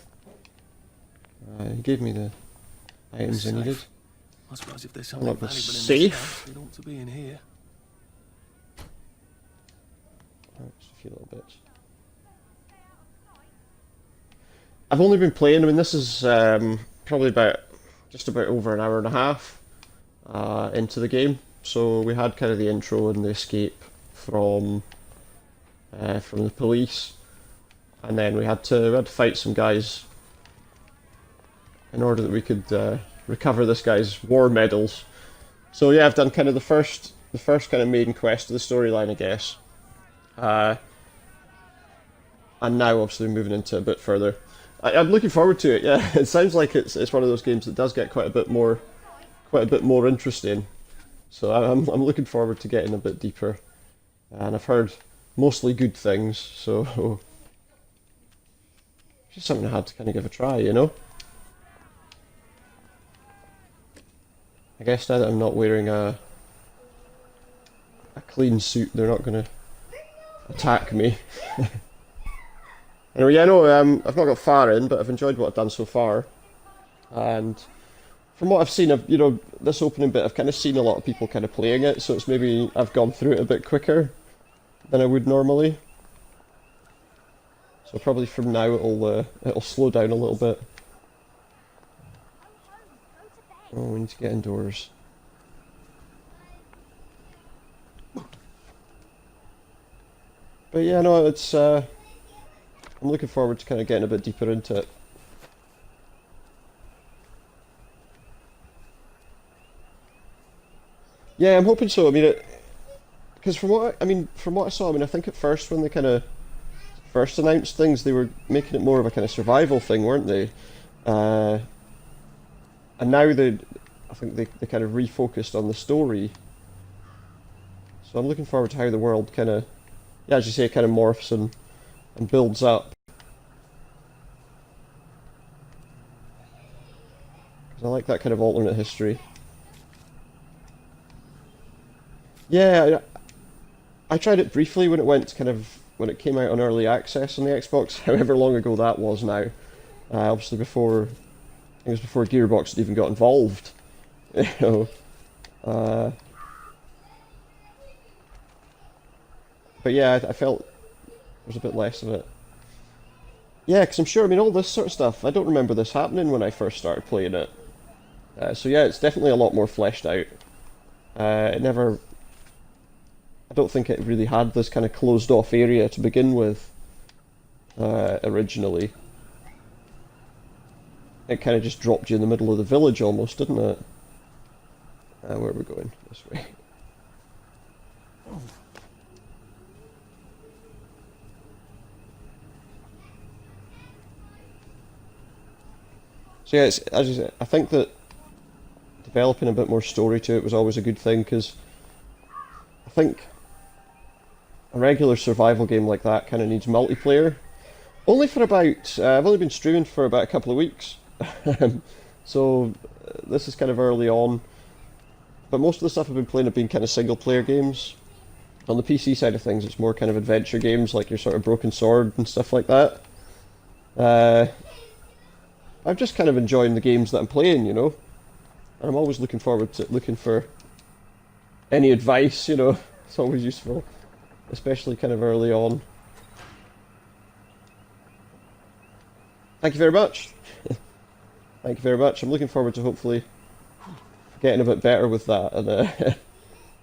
He gave me the items I needed. I suppose if there's something valuable in this safe. house, it ought to be in here. Just a few little bits. I've only been playing. I mean, this is probably just about over an hour and a half into the game. So we had kind of the intro and the escape from the police, and then we had to fight some guys in order that we could recover this guy's war medals. So yeah, I've done kind of the first kind of main quest of the storyline, I guess, and now obviously moving into a bit further. I'm looking forward to it. Yeah, it sounds like it's one of those games that does get quite a bit more interesting. So I'm looking forward to getting a bit deeper, and I've heard mostly good things, so just something I had to kind of give a try, you know? I guess now that I'm not wearing a clean suit, they're not going to attack me. Anyway, yeah, no, I've not got far in, but I've enjoyed what I've done so far. And from what I've seen, this opening bit, I've kind of seen a lot of people kind of playing it, so it's maybe I've gone through it a bit quicker than I would normally. So probably from now it'll slow down a little bit. Oh, we need to get indoors. But yeah, no, it's I'm looking forward to kind of getting a bit deeper into it. Yeah, I'm hoping so. I mean, because from what I saw, I think at first when they kind of first announced things, they were making it more of a kind of survival thing, weren't they? And now I think they kind of refocused on the story. So I'm looking forward to how the world kind of, yeah, as you say, kind of morphs and builds up. like that kind of alternate history. Yeah, I tried it briefly when it came out on early access on the Xbox, however long ago that was now. Obviously before, I think it was before Gearbox had even got involved. You know. But yeah, I felt there was a bit less of it. Yeah, because I'm sure, I mean, all this sort of stuff, I don't remember this happening when I first started playing it. So yeah, it's definitely a lot more fleshed out. It never... I don't think it really had this kind of closed off area to begin with, originally. It kind of just dropped you in the middle of the village almost, didn't it? Where are we going? This way. So yeah, it's, as you said, I think that developing a bit more story to it was always a good thing, because I think a regular survival game like that kind of needs multiplayer. Only for about, I've only been streaming for about a couple of weeks, so this is kind of early on. But most of the stuff I've been playing have been kind of single player games. On the PC side of things, it's more kind of adventure games, like your sort of Broken Sword and stuff like that. I'm just kind of enjoying the games that I'm playing, you know. And I'm always looking forward to looking for any advice, you know. It's always useful, especially kind of early on. Thank you very much. Thank you very much. I'm looking forward to hopefully getting a bit better with that and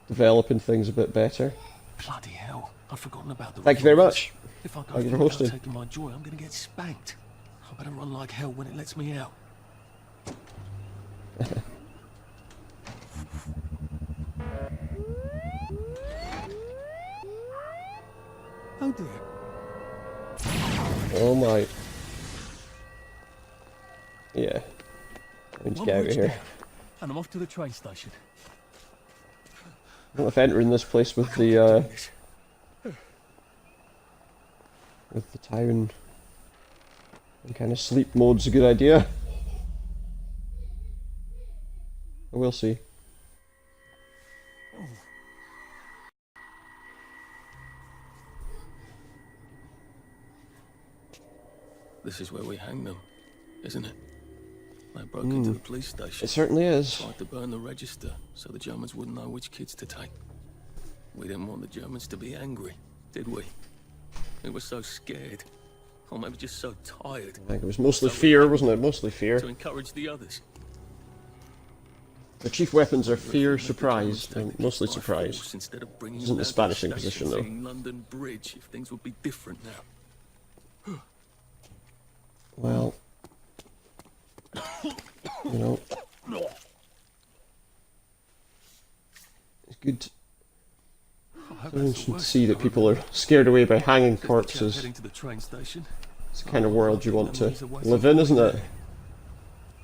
developing things a bit better. Bloody hell! I'd forgotten about the. Thank you very much. If I go Thank you for hosting. taking my joy, I'm gonna get spanked. I better run like hell when it lets me out. Oh dear. Oh my. Yeah. I need to get out of here. And I'm off to the train station. I don't know if entering this place with the town and kind of sleep mode's a good idea. We'll see. This is where we hang them, isn't it? They broke into the police station. It certainly is. Tried to burn the register so the Germans wouldn't know which kids to take. We didn't want the Germans to be angry, did we? We were so scared. Or maybe just so tired. I think it was mostly fear, wasn't it? Mostly fear. To encourage the others. The chief weapons are fear, surprise, and mostly surprise. Isn't the Spanish Inquisition though? London Bridge, if things would be different now. Well, you know, it's good. To see that people are scared away by hanging corpses. It's the kind of world you want to live in, isn't it?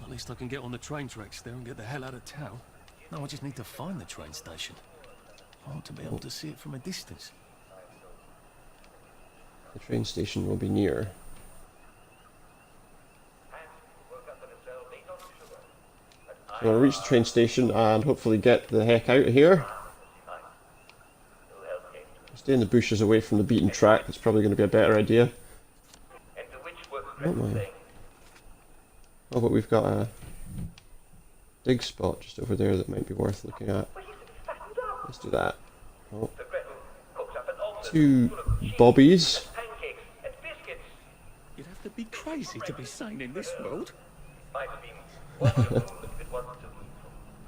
At least I can get on the train tracks there and get the hell out of town. Now I just need to find the train station. I want to be able to see it from a distance. The train station will be near. So I'll reach the train station and hopefully get the heck out of here. Stay in the bushes away from the beaten track, that's probably going to be a better idea. Oh, but we've got a dig spot just over there that might be worth looking at. Let's do that. Oh. 2 bobbies. You'd have to be crazy to be sane in this world.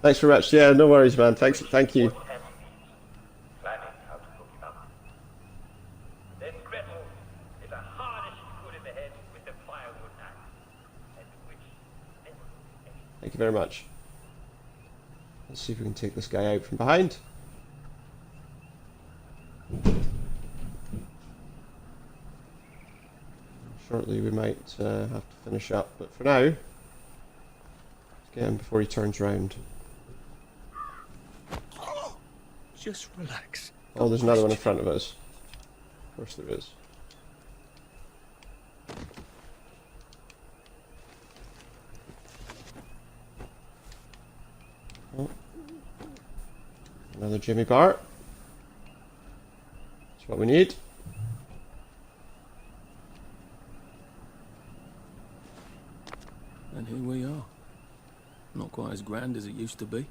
Thanks very much. Yeah, no worries, man. Thank you. Thank you very much. Let's see if we can take this guy out from behind. Shortly we might have to finish up, but for now, let's get him before he turns round. Just relax. Oh, there's another one in front of us. Of course there is. Another Jimmy bar. That's what we need. And here we are. Not quite as grand as it used to be.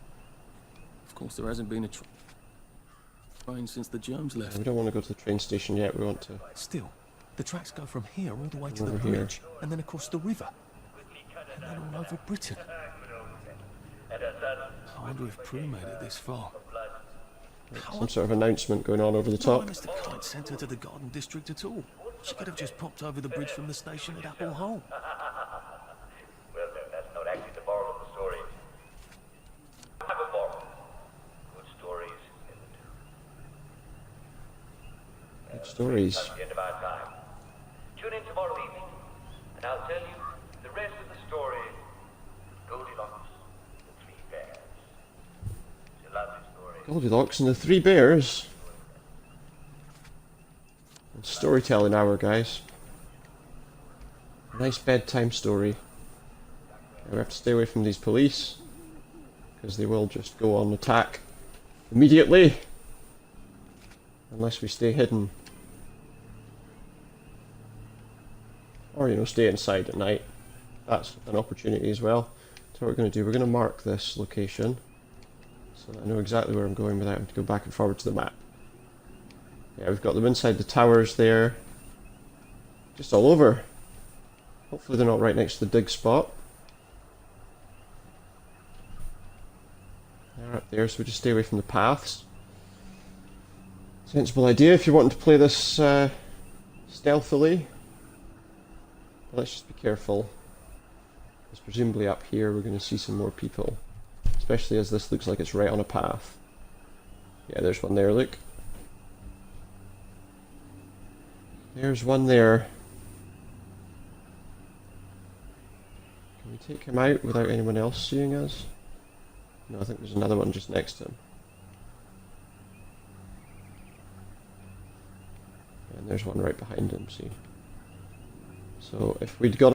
Of course, there hasn't been a train since the germs left. We don't want to go to the train station yet, we want to... Still, the tracks go from here all the way to Over the here. bridge, and then across the river. And then all over Britain. I wonder if Prue made it this far. Some sort of announcement going on over the top. Why Mr. Kite sent her to the Garden District at all? She could have just popped over the bridge from the station at Apple Hole. Well, then, that's not actually the moral of the story. I have a moral. Good stories in the news. Good stories. That's the end of our time. Tune in tomorrow evening, and I'll tell you the rest of the story. Goldilocks, the Three Bears. It's a lovely story. Goldilocks and the Three Bears. Storytelling hour, guys. Nice bedtime story. We have to stay away from these police, because they will just go on attack immediately, unless we stay hidden. Or, you know, stay inside at night. That's an opportunity as well. So what we're going to do, we're going to mark this location, so that I know exactly where I'm going without having to go back and forward to the map. Yeah, we've got them inside the towers there. Just all over. Hopefully they're not right next to the dig spot. They're up there, so we just stay away from the paths. Sensible idea if you're wanting to play this stealthily. But let's just be careful. Because presumably up here we're going to see some more people. Especially as this looks like it's right on a path. Yeah, there's one there, look. There's one there. Can we take him out without anyone else seeing us? No, I think there's another one just next to him. And there's one right behind him, see? So if we'd got